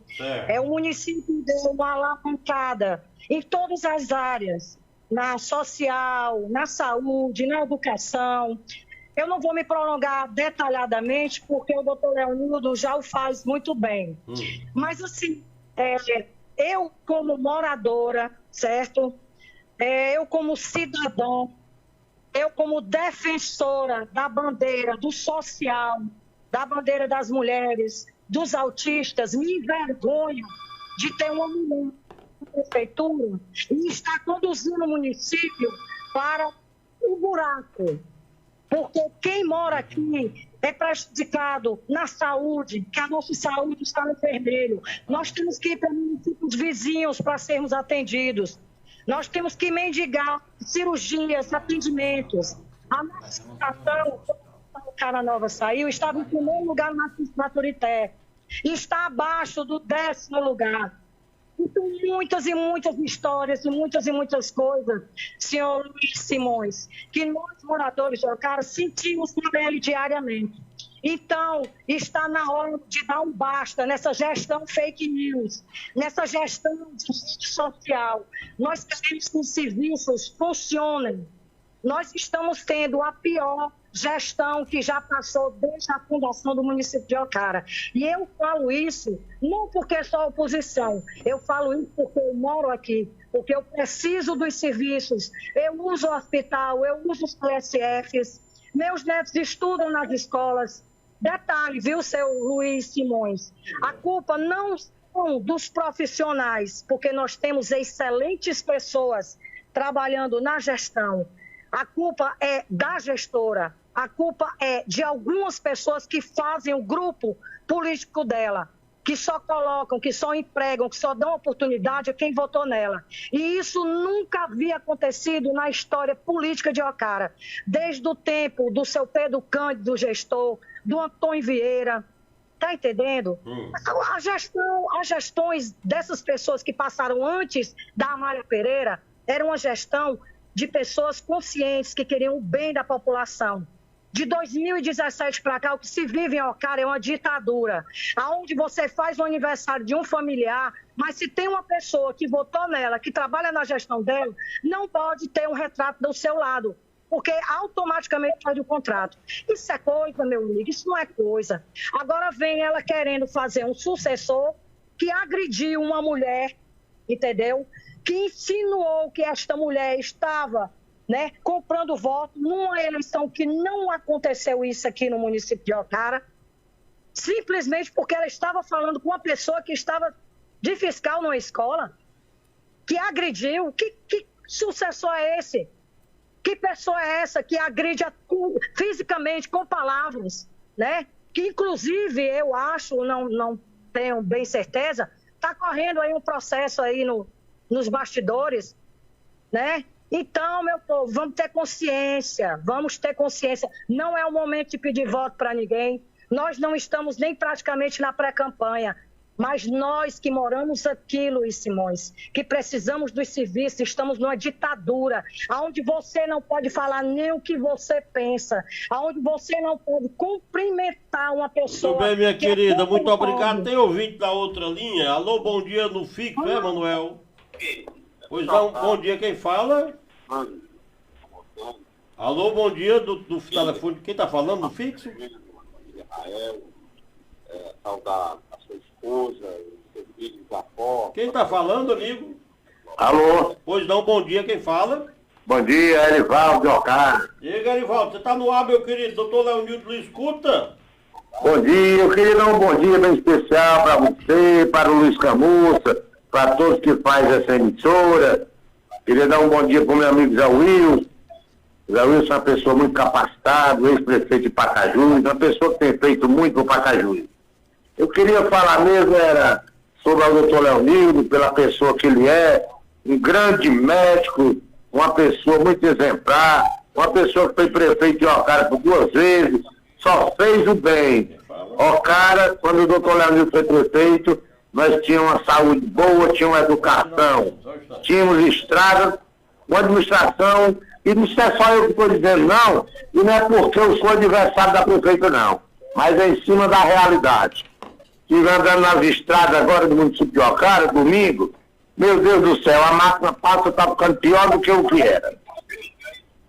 O município deu uma alavancada em todas as áreas, na social, na saúde, na educação. Eu não vou me prolongar detalhadamente, porque o doutor Leonildo já o faz muito bem. Mas, assim, eu como moradora, certo? Eu como cidadã, eu como defensora da bandeira do social, da bandeira das mulheres, dos autistas, me envergonho de ter uma mulher na prefeitura e estar conduzindo o município para o buraco. Porque quem mora aqui é prejudicado na saúde, que a nossa saúde está no vermelho. Nós temos que ir para municípios vizinhos para sermos atendidos. Nós temos que mendigar cirurgias, atendimentos. A nossa situação, quando o Cara Nova saiu, estava em primeiro lugar na Maturité. E está abaixo do 10º lugar. Então, muitas e muitas histórias e muitas coisas, senhor Luiz Simões, que nós, moradores de Ocara, sentimos na pele diariamente. Então, está na hora de dar um basta nessa gestão fake news, nessa gestão de rede social. Nós queremos que os serviços funcionem. Nós estamos tendo a pior gestão que já passou desde a fundação do município de Ocara. E eu falo isso não porque sou oposição, eu falo isso porque eu moro aqui, porque eu preciso dos serviços, eu uso o hospital, eu uso os PSFs, meus netos estudam nas escolas. Detalhe, viu, seu Luiz Simões, a culpa não são dos profissionais, porque nós temos excelentes pessoas trabalhando na gestão. A culpa é da gestora, a culpa é de algumas pessoas que fazem o grupo político dela, que só colocam, que só empregam, que só dão oportunidade a quem votou nela. E isso nunca havia acontecido na história política de Ocara, desde o tempo do seu Pedro Cândido, gestor, do Antônio Vieira. Está entendendo? As gestões dessas pessoas que passaram antes da Amália Pereira era uma gestão de pessoas conscientes que queriam o bem da população. De 2017 para cá, o que se vive em Ocara é uma ditadura, onde você faz o aniversário de um familiar, mas se tem uma pessoa que votou nela, que trabalha na gestão dela, não pode ter um retrato do seu lado, porque automaticamente faz o contrato. Isso é coisa, meu amigo, isso não é coisa. Agora vem ela querendo fazer um sucessor que agrediu uma mulher, entendeu? Que insinuou que esta mulher estava, né, comprando voto numa eleição que não aconteceu isso aqui no município de Ocara. simplesmente porque ela estava falando com uma pessoa que estava de fiscal numa escola, que agrediu. Que sucessor é esse? Que pessoa é essa que agride fisicamente, com palavras, né? Que, inclusive, eu acho, não tenho bem certeza, está correndo aí um processo aí nos bastidores, né? Então, meu povo, vamos ter consciência. Não é o momento de pedir voto para ninguém. Nós não estamos nem praticamente na pré-campanha. Mas nós que moramos aqui, Luiz Simões, que precisamos dos serviços, estamos numa ditadura, onde você não pode falar nem o que você pensa, onde você não pode cumprimentar uma pessoa... Tudo bem, minha querida, muito obrigado. Tem ouvinte da outra linha? Alô, bom dia no fixo, né, Manuel? Pois não, bom dia, quem fala? Alô, bom dia do telefone, quem tá falando no fixo? Saudar a sua esposa, seus filhos, avó. Quem tá falando, amigo? Alô? Pois não, bom dia, quem fala? Bom dia, Erivaldo de Ocara. E aí, Garivaldo, você tá no ar, meu querido? Doutor Leonildo lhe escuta? Bom dia, eu queria dar um bom dia bem especial para você, para o Luiz Camussa, para todos que fazem essa emissora. Queria dar um bom dia para o meu amigo Zé Wilson. Zé Wilson é uma pessoa muito capacitada, ex-prefeito de Pacajus, uma pessoa que tem feito muito para Pacajus. Eu queria falar mesmo era sobre o doutor Leonildo, pela pessoa que ele é, um grande médico, uma pessoa muito exemplar, uma pessoa que foi prefeito de Ocara por 2 vezes, só fez o bem. Ocara, quando o doutor Leonildo foi prefeito, nós tínhamos uma saúde boa, tínhamos uma educação, tínhamos estradas, uma administração, e não é só eu que estou dizendo não, e não é porque eu sou adversário da prefeita não, mas é em cima da realidade. Estive andando nas estradas agora do município de Ocara, domingo, meu Deus do céu, a máquina passa está ficando pior do que o que era.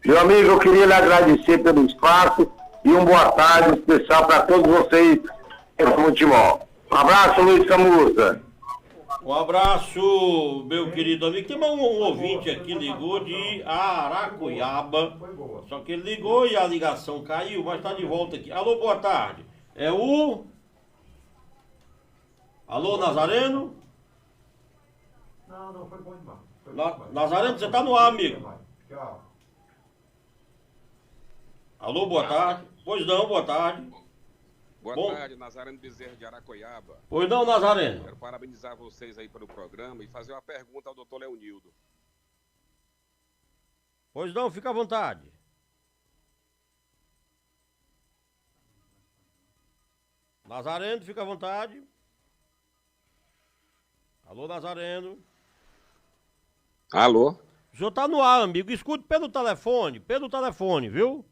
Meu amigo, eu queria lhe agradecer pelo espaço e uma boa tarde especial para todos vocês em futebol. Um abraço, Luiz Camussa. Um abraço, meu querido amigo. Tem um ouvinte aqui, ligou de Aracuiaba. Só que ele ligou e a ligação caiu, mas está de volta aqui. Alô, boa tarde. É o... Alô, Nazareno? Não, foi bom demais. Nazareno, você tá no ar, amigo. Tchau. Alô, boa tarde. Pois não, boa tarde. Boa tarde, Nazareno Bezerra de Aracuiaba. Pois não, Nazareno. Quero parabenizar vocês aí pelo programa e fazer uma pergunta ao doutor Leonildo. Pois não, fica à vontade. Nazareno, fica à vontade. Alô, Nazareno. Alô? O senhor tá no ar, amigo. Escute pelo telefone, viu?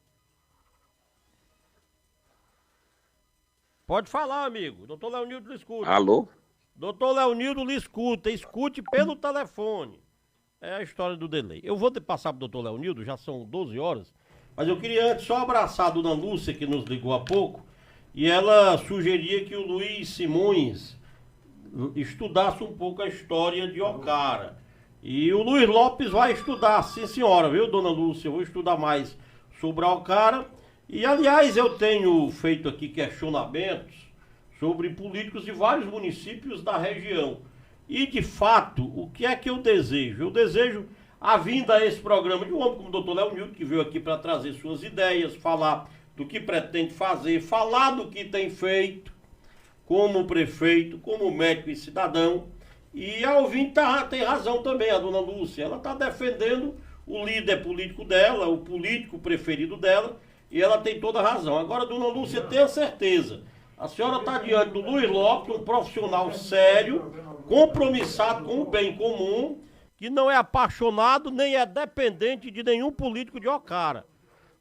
Pode falar, amigo. Doutor Leonildo lhe escuta. Alô? Doutor Leonildo lhe escuta. Escute pelo telefone. É a história do delay. Eu vou passar pro doutor Leonildo, já são 12 horas. Mas eu queria antes só abraçar a dona Lúcia, que nos ligou há pouco. E ela sugeria que o Luiz Simões estudasse um pouco a história de Ocara. E o Luiz Lopes vai estudar, sim senhora, viu, dona Lúcia? Eu vou estudar mais sobre a Ocara. E, aliás, eu tenho feito aqui questionamentos sobre políticos de vários municípios da região. E, de fato, o que é que eu desejo? Eu desejo a vinda a esse programa de um homem como o doutor Leonildo, que veio aqui para trazer suas ideias, falar do que pretende fazer, falar do que tem feito como prefeito, como médico e cidadão. E a ouvinte tem razão também, a dona Lúcia. Ela está defendendo o líder político dela, o político preferido dela, e ela tem toda a razão. Agora, dona Lúcia, tenha certeza, a senhora está diante do Luiz Lopes, um profissional sério, compromissado com o bem comum, que não é apaixonado nem é dependente de nenhum político de Ocara.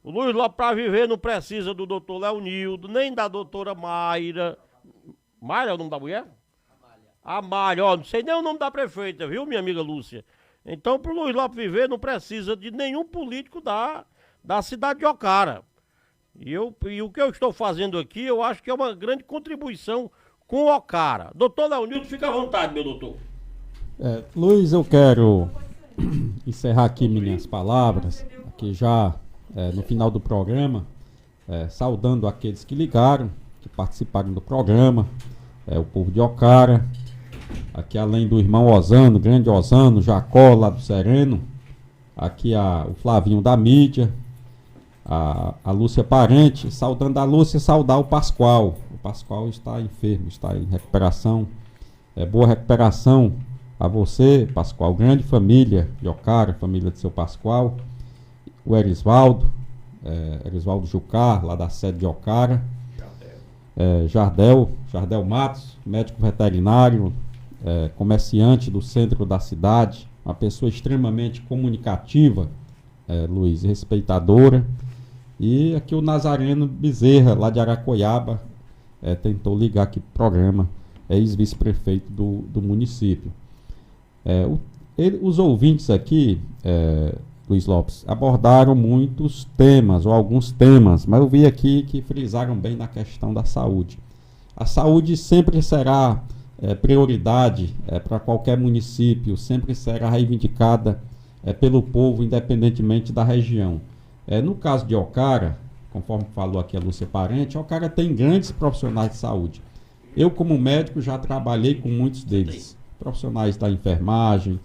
O Luiz Lopes, para viver, não precisa do doutor Leonildo, nem da doutora Mayra. Mayra é o nome da mulher? Amália, ó, não sei nem o nome da prefeita, viu, minha amiga Lúcia? Então, pro Luiz Lopes viver, não precisa de nenhum político da cidade de Ocara. E o que eu estou fazendo aqui, eu acho que é uma grande contribuição com Ocara. Doutor Leonildo, fica à vontade, meu doutor. Luiz, eu quero encerrar aqui minhas palavras, aqui já no final do programa, saudando aqueles que ligaram, que participaram do programa, o povo de Ocara, aqui além do irmão Osano, grande Osano, Jacó lá do Sereno, aqui o Flavinho da mídia, a Lúcia Parente, saudando a Lúcia, saudar o Pascoal. O Pascoal está enfermo, está em recuperação. Boa recuperação a você, Pascoal. Grande família de Ocara, família de seu Pascoal. O Erisvaldo Jucar, lá da sede de Ocara. Jardel Matos, médico veterinário, comerciante do centro da cidade, uma pessoa extremamente comunicativa, Luiz, respeitadora. E aqui o Nazareno Bezerra, lá de Aracoiaba, tentou ligar aqui para o programa, ex-vice-prefeito do município. Os ouvintes aqui, Luiz Lopes, abordaram muitos temas, ou alguns temas, mas eu vi aqui que frisaram bem na questão da saúde. A saúde sempre será prioridade para qualquer município, sempre será reivindicada pelo povo, independentemente da região. No caso de Ocara, conforme falou aqui a Lúcia Parente, Ocara tem grandes profissionais de saúde. Eu, como médico, já trabalhei com muitos deles, profissionais da enfermagem,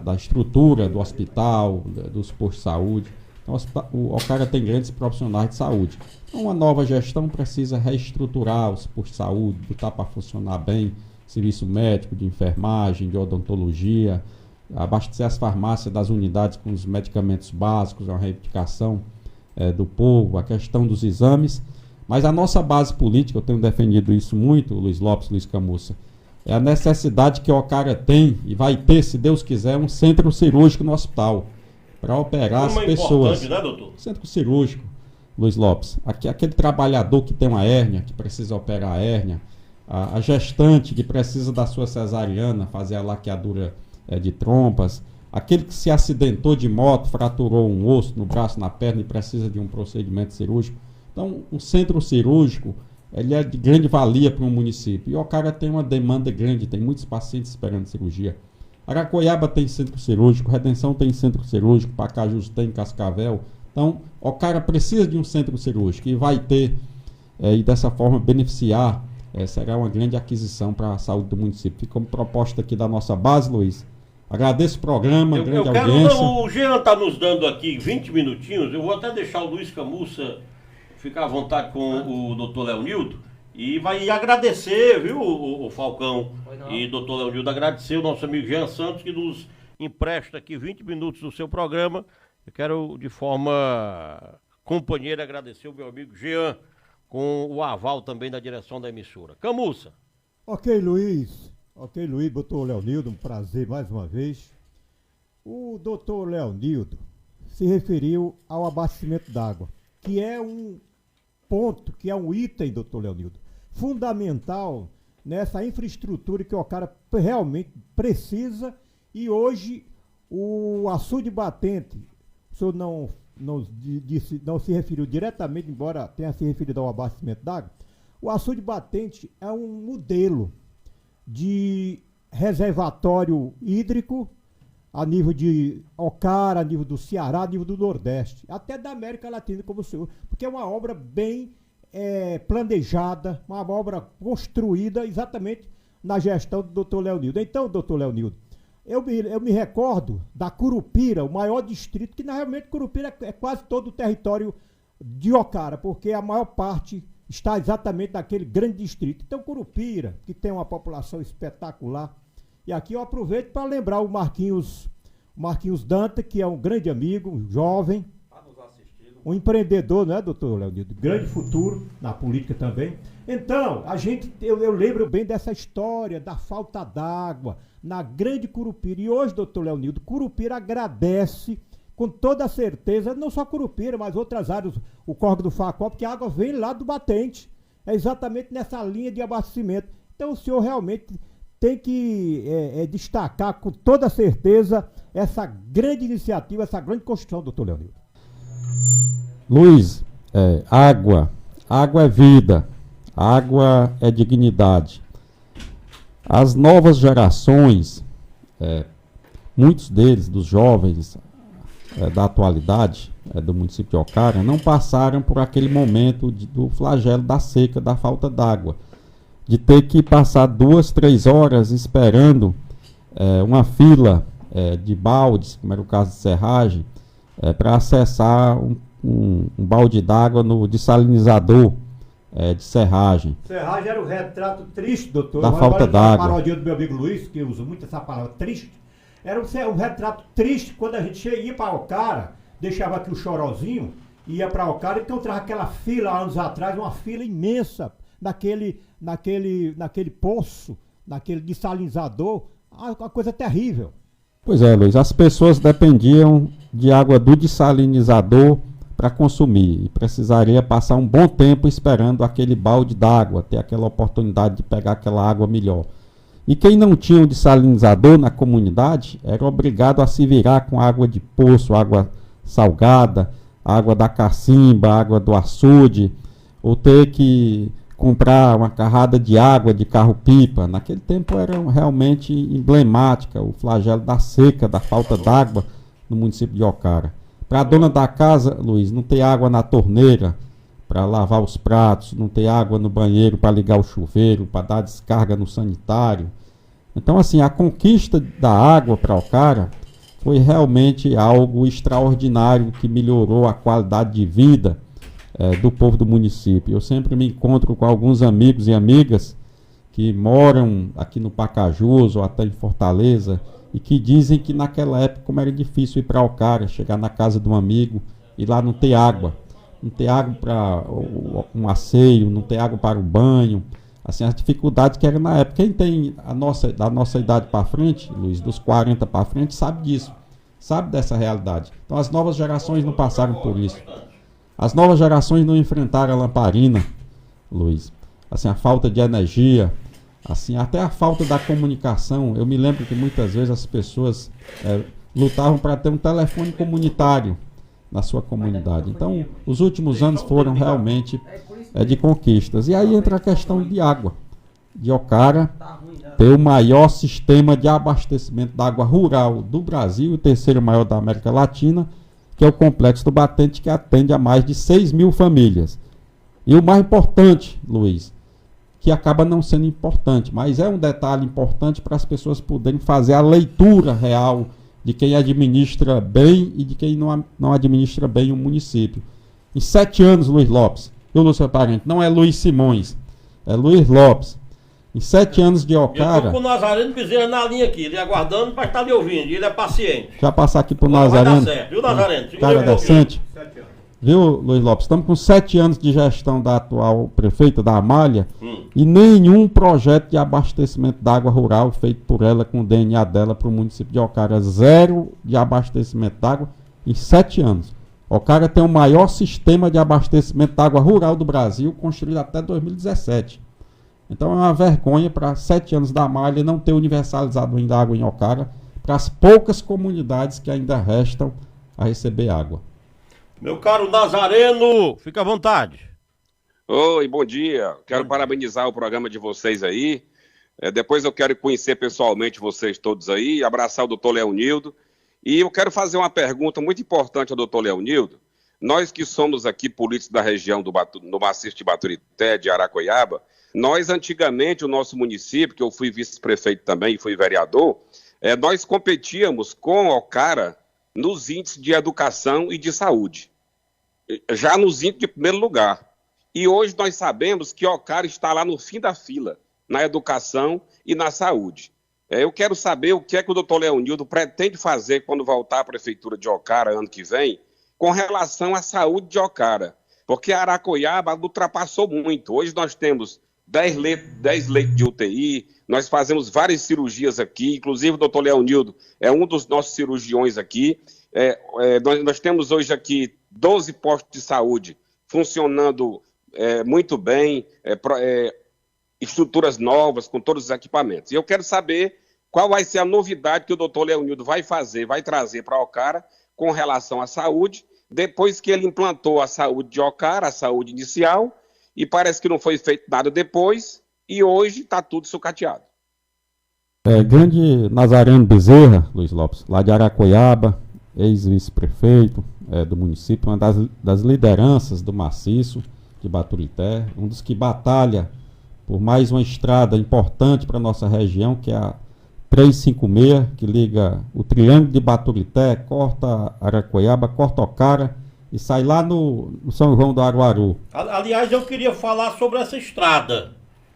da estrutura do hospital, dos postos de saúde. Então, o Ocara tem grandes profissionais de saúde. Então, uma nova gestão precisa reestruturar os postos de saúde, botar para funcionar bem, serviço médico, de enfermagem, de odontologia, abastecer as farmácias das unidades com os medicamentos básicos, uma reivindicação do povo, a questão dos exames. Mas a nossa base política, eu tenho defendido isso muito, Luiz Lopes, Luiz Camussa, é a necessidade que o Ocara tem, e vai ter, se Deus quiser, um centro cirúrgico no hospital, para operar as pessoas. Né, doutor? Centro cirúrgico, Luiz Lopes. Aquele trabalhador que tem uma hérnia, que precisa operar a hérnia, a gestante que precisa da sua cesariana, fazer a laqueadura de trompas, aquele que se acidentou de moto, fraturou um osso no braço, na perna e precisa de um procedimento cirúrgico. Então, um centro cirúrgico, ele é de grande valia para um município. E Ocara tem uma demanda grande, tem muitos pacientes esperando cirurgia. Aracoiaba tem centro cirúrgico, Redenção tem centro cirúrgico, Pacajus tem, Cascavel. Então, Ocara precisa de um centro cirúrgico e vai ter, e dessa forma beneficiar, será uma grande aquisição para a saúde do município. Fica como proposta aqui da nossa base, Luiz. Agradeço o programa, grande audiência. O Jean está nos dando aqui 20 minutinhos, eu vou até deixar o Luiz Camussa ficar à vontade com o doutor Leonildo e vai agradecer, viu, o Falcão e doutor Leonildo, agradecer o nosso amigo Jean Santos que nos empresta aqui 20 minutos do seu programa. Eu quero de forma companheira agradecer o meu amigo Jean com o aval também da direção da emissora. Camussa. Ok, Luiz, doutor Leonildo, um prazer mais uma vez. O doutor Leonildo se referiu ao abastecimento d'água, que é um ponto, que é um item, doutor Leonildo, fundamental nessa infraestrutura que o Ocara realmente precisa. E hoje o açude batente, o senhor não se referiu diretamente, embora tenha se referido ao abastecimento d'água, o açude batente é um modelo de reservatório hídrico a nível de Ocara, a nível do Ceará, a nível do Nordeste, até da América Latina, como o senhor, porque é uma obra bem planejada, uma obra construída exatamente na gestão do doutor Leonildo. Então, doutor Leonildo, eu me recordo da Curupira, o maior distrito, que realmente Curupira é quase todo o território de Ocara, porque a maior parte está exatamente naquele grande distrito. Então, Curupira, que tem uma população espetacular. E aqui eu aproveito para lembrar o Marquinhos Dante, que é um grande amigo, um jovem, um empreendedor, né, doutor Leonildo? Grande futuro na política também. Então, eu lembro bem dessa história da falta d'água na grande Curupira. E hoje, doutor Leonildo, Curupira agradece com toda certeza, não só Curupira, mas outras áreas, o Córrego do Facó, porque a água vem lá do batente. É exatamente nessa linha de abastecimento. Então, o senhor realmente tem que destacar com toda certeza essa grande iniciativa, essa grande construção, doutor Leonildo. Luiz, água é vida, água é dignidade. As novas gerações, muitos deles, dos jovens da atualidade, do município de Ocara não passaram por aquele momento do flagelo da seca, da falta d'água, de ter que passar 2, 3 horas esperando uma fila de baldes, como era o caso de Serragem, para acessar um balde d'água no dessalinizador de Serragem. Serragem era o retrato triste, doutor. Da falta d'água. A paródia do meu amigo Luiz, que usa muito essa palavra triste, era um retrato triste quando a gente ia para Ocara, deixava aqui o chorozinho, ia para Ocara e encontrava aquela fila, há anos atrás, uma fila imensa naquele poço, naquele dessalinizador, uma coisa terrível. Pois é, Luiz, as pessoas dependiam de água do dessalinizador para consumir e precisaria passar um bom tempo esperando aquele balde d'água, ter aquela oportunidade de pegar aquela água melhor. E quem não tinha um dessalinizador na comunidade era obrigado a se virar com água de poço, água salgada, água da cacimba, água do açude, ou ter que comprar uma carrada de água de carro-pipa. Naquele tempo era realmente emblemática o flagelo da seca, da falta d'água no município de Ocara. Para a dona da casa, Luiz, não ter água na torneira para lavar os pratos, não ter água no banheiro para ligar o chuveiro, para dar descarga no sanitário. Então, assim, a conquista da água para Ocara foi realmente algo extraordinário que melhorou a qualidade de vida do povo do município. Eu sempre me encontro com alguns amigos e amigas que moram aqui no Pacajus ou até em Fortaleza e que dizem que naquela época, como era difícil ir para Ocara, chegar na casa de um amigo e lá não ter água. Não ter água para um asseio, não ter água para o banho. Assim, as dificuldades que era na época. Quem tem da nossa idade para frente, Luiz, dos 40 para frente, sabe disso. Sabe dessa realidade. Então as novas gerações não passaram por isso. As novas gerações não enfrentaram a lamparina, Luiz. Assim, a falta de energia, assim, até a falta da comunicação. Eu me lembro que muitas vezes as pessoas lutavam para ter um telefone comunitário na sua comunidade. Então, os últimos anos foram realmente de conquistas. E aí entra a questão de água. De Ocara ter o maior sistema de abastecimento da água rural do Brasil, o terceiro maior da América Latina, que é o Complexo do Batente, que atende a mais de 6.000 famílias. E o mais importante, Luiz, que acaba não sendo importante, mas é um detalhe importante para as pessoas poderem fazer a leitura real de quem administra bem e de quem não administra bem o município. Em 7 anos, Luiz Lopes, eu não sou parente, não é Luiz Simões, é Luiz Lopes. Em 7 anos de Ocara... Eu estou com o Nazareno Bezerra na linha aqui, ele aguardando para estar lhe ouvindo, ele é paciente. Já passar aqui para o Nazareno. Vai dar certo, viu, Nazareno? Cara decente. Viu, Luiz Lopes? Estamos com 7 anos de gestão da atual prefeita da Amália e nenhum projeto de abastecimento de água rural feito por ela com o DNA dela para o município de Ocara. 0 de abastecimento de água em 7 anos. Ocara tem o maior sistema de abastecimento de água rural do Brasil, construído até 2017. Então é uma vergonha para 7 anos da Amália não ter universalizado ainda água em Ocara para as poucas comunidades que ainda restam a receber água. Meu caro Nazareno, fica à vontade. Oi, bom dia. Quero parabenizar o programa de vocês aí. Depois eu quero conhecer pessoalmente vocês todos aí, abraçar o doutor Leonildo. E eu quero fazer uma pergunta muito importante ao doutor Leonildo. Nós que somos aqui políticos da região do maciço de Baturité, de Aracoiaba, nós antigamente, o nosso município, que eu fui vice-prefeito também e fui vereador, nós competíamos com Ocara nos índices de educação e de saúde, já nos índices de primeiro lugar. E hoje nós sabemos que Ocara está lá no fim da fila, na educação e na saúde. Eu quero saber o que é que o doutor Leonildo pretende fazer quando voltar à prefeitura de Ocara ano que vem, com relação à saúde de Ocara, porque Aracoiaba ultrapassou muito. Hoje nós temos 10 leitos de UTI, nós fazemos várias cirurgias aqui, inclusive o doutor Leonildo é um dos nossos cirurgiões aqui. Nós temos hoje aqui 12 postos de saúde funcionando muito bem, estruturas novas com todos os equipamentos. E eu quero saber qual vai ser a novidade que o doutor Leonildo vai trazer para Ocara com relação à saúde, depois que ele implantou a saúde de Ocara, a saúde inicial, e parece que não foi feito nada depois, e hoje está tudo sucateado. Grande Nazareno Bezerra, Luiz Lopes, lá de Aracoiaba, ex-vice-prefeito, do município, uma das lideranças do maciço de Baturité, um dos que batalha por mais uma estrada importante para a nossa região, que é a 356, que liga o Triângulo de Baturité, corta Aracoiaba, corta Ocara e sai lá no São João do Aruaru. Aliás, eu queria falar sobre essa estrada.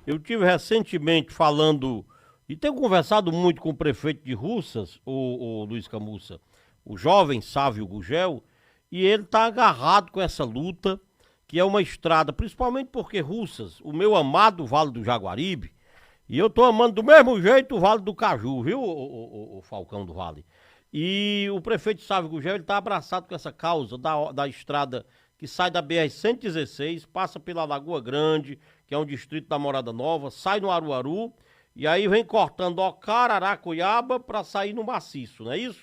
Eu tive recentemente falando, e tenho conversado muito com o prefeito de Russas, o Luiz Camussa, o jovem Sávio Gugel, e ele está agarrado com essa luta, que é uma estrada, principalmente porque Russas, o meu amado Vale do Jaguaribe, e eu tô amando do mesmo jeito o Vale do Caju, viu, o Falcão do Vale. E o prefeito Sávio Gugel, ele tá abraçado com essa causa da estrada que sai da BR-116, passa pela Lagoa Grande, que é um distrito da Morada Nova, sai no Aruaru, e aí vem cortando Ocara, Aracoiaba, para sair no Maciço, não é isso?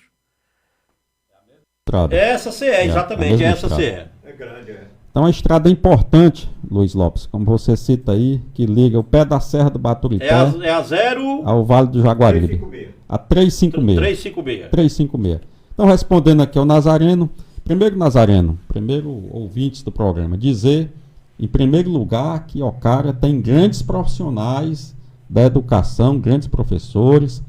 Essa CE, exatamente, essa CE. É grande, é. Então a estrada é importante, Luiz Lopes, como você cita aí, que liga o pé da Serra do Baturité é a 0 ao Vale do Jaguaribe. A 356. 356. Então, respondendo aqui ao Nazareno, primeiro ouvintes do programa, dizer, em primeiro lugar, que Ocara tem grandes profissionais da educação, grandes professores.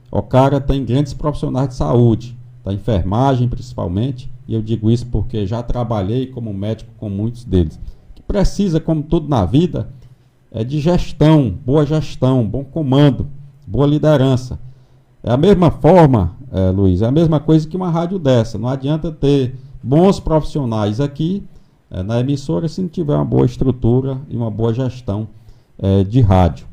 Ocara tem grandes profissionais de saúde, da enfermagem principalmente, e eu digo isso porque já trabalhei como médico com muitos deles. Que precisa, como tudo na vida, de gestão, bom comando, boa liderança. É a mesma forma, Luiz, é a mesma coisa que uma rádio dessa. Não adianta ter bons profissionais aqui na emissora se não tiver uma boa estrutura e uma boa gestão de rádio.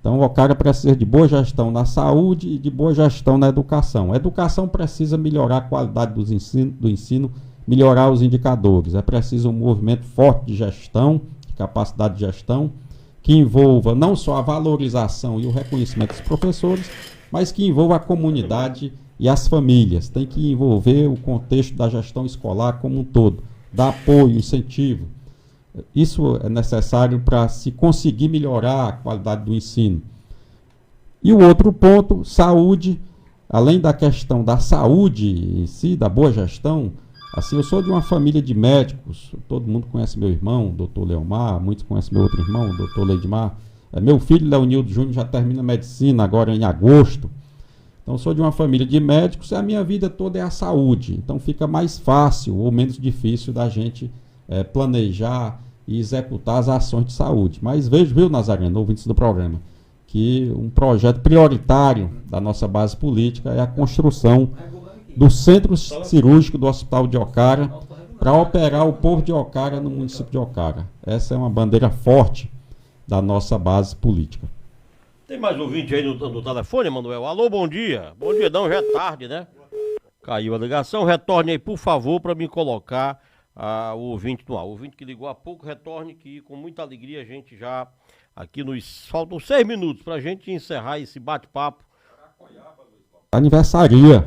Então, o Ocara precisa de boa gestão na saúde e de boa gestão na educação. A educação precisa melhorar a qualidade do ensino, melhorar os indicadores. É preciso um movimento forte de gestão, de capacidade de gestão, que envolva não só a valorização e o reconhecimento dos professores, mas que envolva a comunidade e as famílias. Tem que envolver o contexto da gestão escolar como um todo, dar apoio, incentivo. Isso é necessário para se conseguir melhorar a qualidade do ensino. E o outro ponto, saúde. Além da questão da saúde em si, da boa gestão, assim, eu sou de uma família de médicos, todo mundo conhece meu irmão, o doutor Leomar, muitos conhecem meu outro irmão, o doutor Leidmar. Meu filho, Leonildo Júnior, já termina medicina agora em agosto. Então, sou de uma família de médicos e a minha vida toda é a saúde. Então, fica mais fácil ou menos difícil da gente planejar e executar as ações de saúde. Mas vejo, viu, Nazareno, ouvintes do programa, que um projeto prioritário da nossa base política é a construção do centro cirúrgico do Hospital de Ocara para operar o povo de Ocara no município de Ocara. Essa é uma bandeira forte da nossa base política. Tem mais ouvinte aí no telefone, Manuel? Alô, bom dia. Bom dia, não, já é tarde, né? Caiu a ligação. Retorne aí, por favor, para me colocar o ouvinte no ar. O ouvinte que ligou há pouco, retorne, que com muita alegria a gente já aqui faltam 6 minutos para a gente encerrar esse bate-papo. Aniversario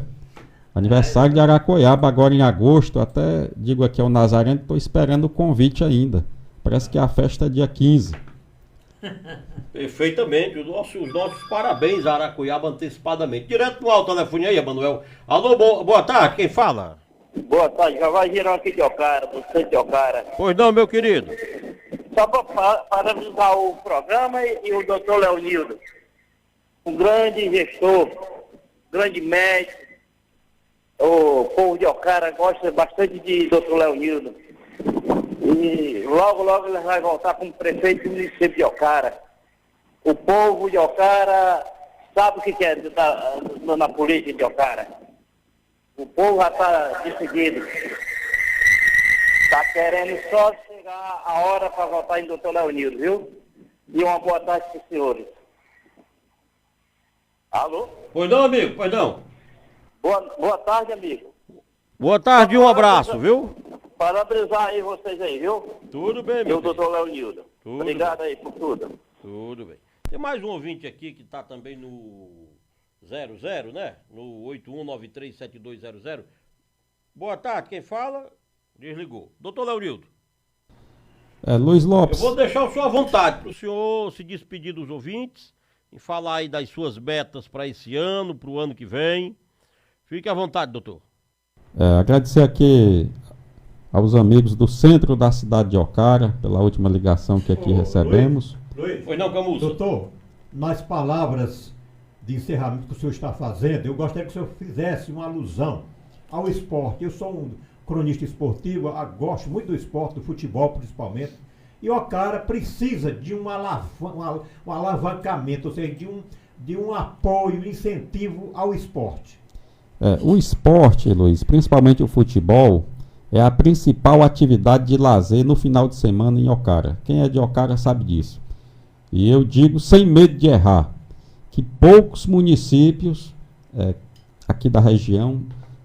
de Aracoiaba agora em agosto. Até digo aqui ao Nazareno, estou esperando o convite ainda. Parece que a festa é dia 15. Perfeitamente, os nossos parabéns a Aracoiaba antecipadamente. Direto no alto telefone aí, Manuel. Alô, boa tarde, quem fala? Boa tarde, já vai girar aqui de Ocara, do centro de Ocara. Pois não, meu querido. Só para parabenizar o programa e o doutor Leonildo. Um grande gestor, grande médico. O povo de Ocara gosta bastante de doutor Leonildo. E logo ele vai voltar como prefeito do município de Ocara. O povo de Ocara sabe o que é na política de Ocara. O povo já está decidido. Está querendo só chegar a hora para votar em doutor Leonildo, viu? E uma boa tarde para os senhores. Alô? Pois não, amigo, pois não. Boa tarde, amigo. Boa tarde e um abraço, viu? Parabenizar aí vocês aí, viu? Tudo bem, meu E o doutor Leonildo. Obrigado aí por tudo. Tudo bem. Tem mais um ouvinte aqui que está também no 00, né? No 81937200. Boa tarde, quem fala? Desligou. Doutor Leonildo. Luiz Lopes. Eu vou deixar o senhor à vontade para o senhor se despedir dos ouvintes e falar aí das suas metas para esse ano, para o ano que vem. Fique à vontade, doutor. Agradecer aqui aos amigos do centro da cidade de Ocara, pela última ligação que aqui recebemos. Luiz, Pois não, Camussa? doutor, nas palavras de encerramento que o senhor está fazendo, eu gostaria que o senhor fizesse uma alusão ao esporte. Eu sou um cronista esportivo, gosto muito do esporte, do futebol principalmente, e o Ocara precisa de um alavancamento, ou seja, de um apoio, incentivo ao esporte. O esporte, Luiz, principalmente o futebol, é a principal atividade de lazer no final de semana em Ocara. Quem é de Ocara sabe disso. E eu digo sem medo de errar, que poucos municípios aqui da região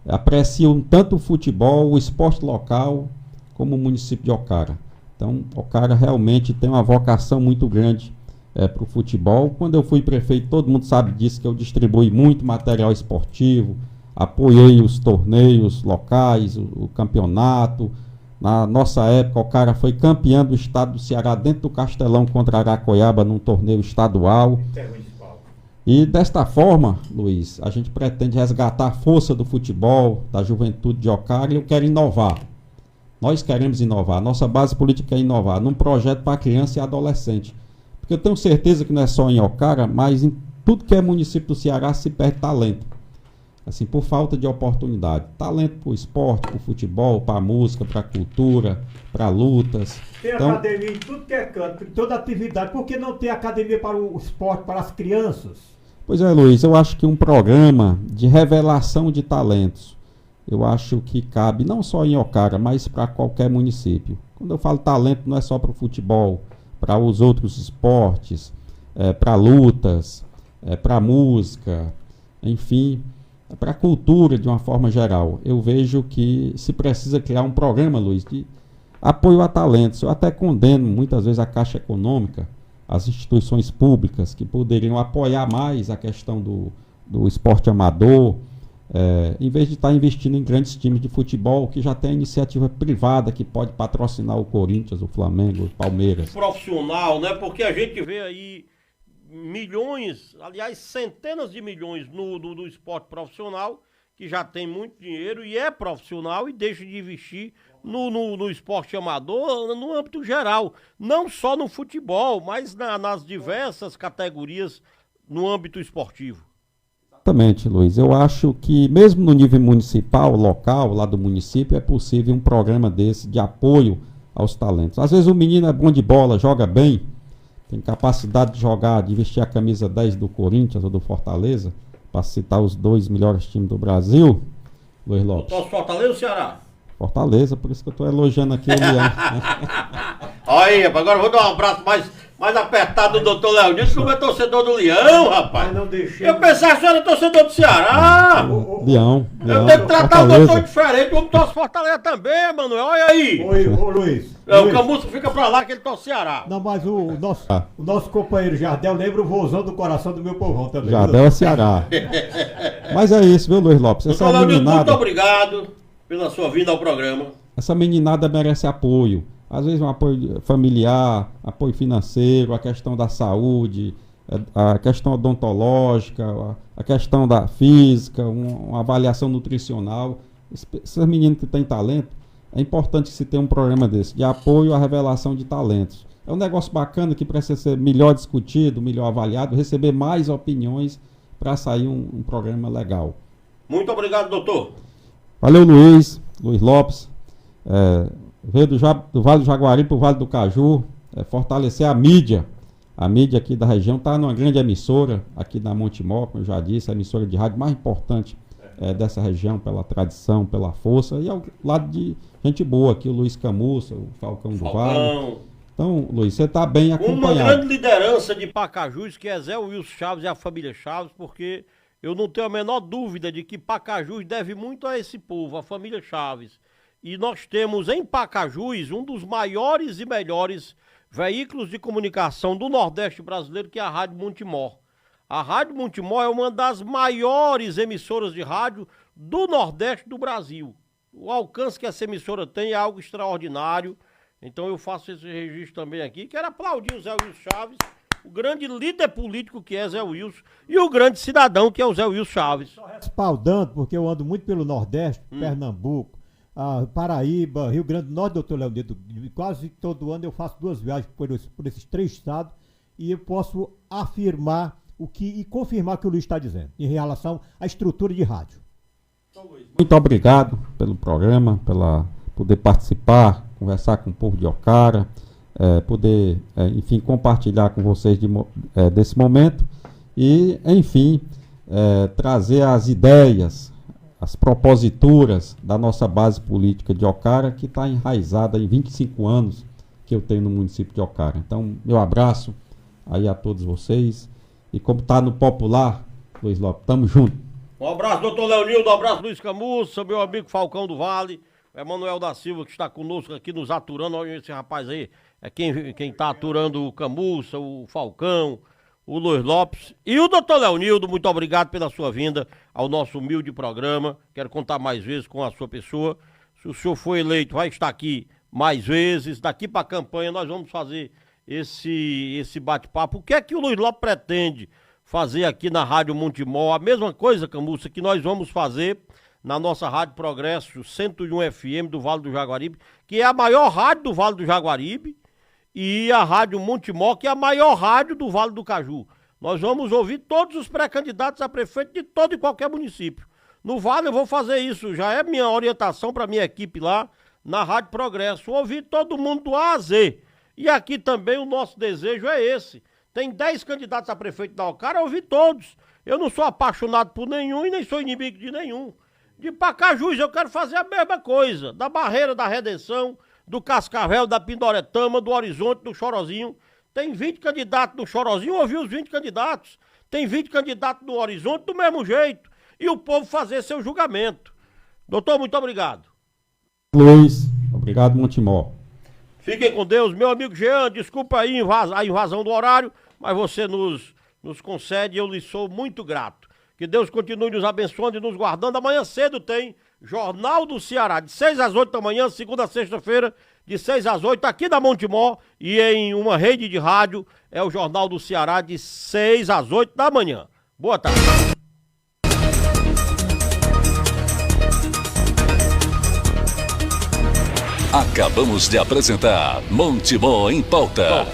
apreciam tanto o futebol, o esporte local, como o município de Ocara. Então, Ocara realmente tem uma vocação muito grande para o futebol. Quando eu fui prefeito, todo mundo sabe disso, que eu distribuí muito material esportivo, apoiei os torneios locais, o campeonato. Na nossa época, Ocara foi campeão do estado do Ceará dentro do Castelão contra Aracoiaba num torneio estadual. E desta forma, Luiz, a gente pretende resgatar a força do futebol, da juventude de Ocara, e eu quero inovar. Nós queremos inovar. Nossa base política é inovar num projeto para criança e adolescente. Porque eu tenho certeza que não é só em Ocara, mas em tudo que é município do Ceará se perde talento. Assim, por falta de oportunidade. Talento para o esporte, para o futebol, para a música, para a cultura, para lutas. Tem academia em tudo que é canto, em toda atividade. Por que não tem academia para o esporte, para as crianças? Pois é, Luiz, eu acho que um programa de revelação de talentos, eu acho que cabe não só em Ocara, mas para qualquer município. Quando eu falo talento, não é só para o futebol, para os outros esportes, para lutas, para música, enfim, para a cultura de uma forma geral. Eu vejo que se precisa criar um programa, Luiz, de apoio a talentos. Eu até condeno muitas vezes a Caixa Econômica, as instituições públicas que poderiam apoiar mais a questão do esporte amador, em vez de estar investindo em grandes times de futebol, que já tem iniciativa privada que pode patrocinar o Corinthians, o Flamengo, o Palmeiras. Profissional, né? Porque a gente vê aí milhões, aliás, centenas de milhões no esporte profissional, que já tem muito dinheiro e é profissional e deixa de investir no esporte amador no âmbito geral. Não só no futebol, mas nas diversas categorias no âmbito esportivo. Exatamente, Luiz. Eu acho que mesmo no nível municipal, local, lá do município, é possível um programa desse de apoio aos talentos. Às vezes o menino é bom de bola, joga bem, tem capacidade de jogar, de vestir a camisa 10 do Corinthians ou do Fortaleza, para citar os 2 melhores times do Brasil, Luiz Lopes. Nosso Fortaleza ou Ceará? Fortaleza, por isso que eu estou elogiando aqui o Leão. Olha aí, rapaz, agora eu vou dar um abraço mais apertado do doutor Leonildo, como é torcedor do Leão, rapaz. Eu pensava que você era torcedor do Ceará. Leão. Eu tenho que tratar o doutor diferente, como torce Fortaleza também, Manuel, olha aí. Ô Luiz. O Camussa fica pra lá que ele torce Ceará. Não, mas o nosso companheiro Jardel lembra o vozão do coração do meu povão também. Jardel é Ceará. Mas é isso, viu, Luiz Lopes? Doutor Leonildo, muito obrigado pela sua vinda ao programa. Essa meninada merece apoio. Às vezes um apoio familiar, apoio financeiro, a questão da saúde, a questão odontológica, a questão da física, uma avaliação nutricional. Esses meninos que têm talento, é importante que se tenha um programa desse, de apoio à revelação de talentos. É um negócio bacana que precisa ser melhor discutido, melhor avaliado, receber mais opiniões para sair um programa legal. Muito obrigado, doutor. Valeu, Luiz Lopes. Veio do Vale do Jaguari para o Vale do Caju, fortalecer a mídia aqui da região. Está numa grande emissora aqui na Montemor, como eu já disse, a emissora de rádio mais importante dessa região, pela tradição, pela força, e ao lado de gente boa aqui, o Luiz Camussa, o Falcão do Vale. Então, Luiz, você está bem acompanhado. Uma grande liderança de Pacajus, que é Zé Wilson Chaves e a família Chaves, porque eu não tenho a menor dúvida de que Pacajus deve muito a esse povo, a família Chaves. E nós temos em Pacajus um dos maiores e melhores veículos de comunicação do Nordeste brasileiro, que é a Rádio Montemor. A Rádio Montemor é uma das maiores emissoras de rádio do Nordeste do Brasil. O alcance que essa emissora tem é algo extraordinário. Então eu faço esse registro também aqui. Quero aplaudir o Zé Wilson Chaves, o grande líder político que é Zé Wilson, e o grande cidadão que é o Zé Wilson Chaves. Só respaldando, porque eu ando muito pelo Nordeste, Pernambuco, Paraíba, Rio Grande do Norte, doutor Leonildo. Quase todo ano eu faço 2 viagens por esses 3 estados e eu posso afirmar e confirmar o que o Luiz está dizendo em relação à estrutura de rádio. Muito obrigado pelo programa, pela poder participar, conversar com o povo de Ocara, poder, enfim, compartilhar com vocês desse momento e, enfim, trazer as ideias, as proposituras da nossa base política de Ocara, que está enraizada em 25 anos que eu tenho no município de Ocara. Então, meu abraço aí a todos vocês. E como está no popular, Luiz Lopes, tamo junto. Um abraço, doutor Leonildo, um abraço, Luiz Camussa, meu amigo Falcão do Vale, Emanuel da Silva, que está conosco aqui, nos aturando. Olha esse rapaz aí, é quem está aturando o Camussa, o Falcão, o Luiz Lopes e o doutor Leonildo. Muito obrigado pela sua vinda ao nosso humilde programa. Quero contar mais vezes com a sua pessoa. Se o senhor for eleito, vai estar aqui mais vezes. Daqui para a campanha nós vamos fazer esse bate-papo. O que é que o Luiz Lopes pretende fazer aqui na Rádio Montemor? A mesma coisa, Camussa, que nós vamos fazer na nossa Rádio Progresso 101 FM do Vale do Jaguaribe, que é a maior rádio do Vale do Jaguaribe, e a Rádio Montemor, que é a maior rádio do Vale do Caju. Nós vamos ouvir todos os pré-candidatos a prefeito de todo e qualquer município. No Vale eu vou fazer isso, já é minha orientação para minha equipe lá na Rádio Progresso, ouvir todo mundo do A a Z. E aqui também o nosso desejo é esse. Tem 10 candidatos a prefeito da Ocara, eu ouvi todos. Eu não sou apaixonado por nenhum e nem sou inimigo de nenhum. De Pacajus eu quero fazer a mesma coisa. Da Barreira da Redenção, do Cascavel, da Pindoretama, do Horizonte, do Chorozinho. Tem 20 candidatos no Chorozinho, eu ouvi os 20 candidatos. Tem 20 candidatos no Horizonte do mesmo jeito. E o povo fazer seu julgamento. Doutor, muito obrigado. Luiz, obrigado, Montemor. Fiquem com Deus. Meu amigo Jean, desculpa aí a invasão do horário, mas você nos concede e eu lhe sou muito grato. Que Deus continue nos abençoando e nos guardando. Amanhã cedo tem Jornal do Ceará, de 6 às 8 da manhã, segunda a sexta-feira, de 6 às 8, aqui da Montemor, e em uma rede de rádio, é o Jornal do Ceará, de 6 às 8 da manhã. Boa tarde. Acabamos de apresentar Montemor em Pauta.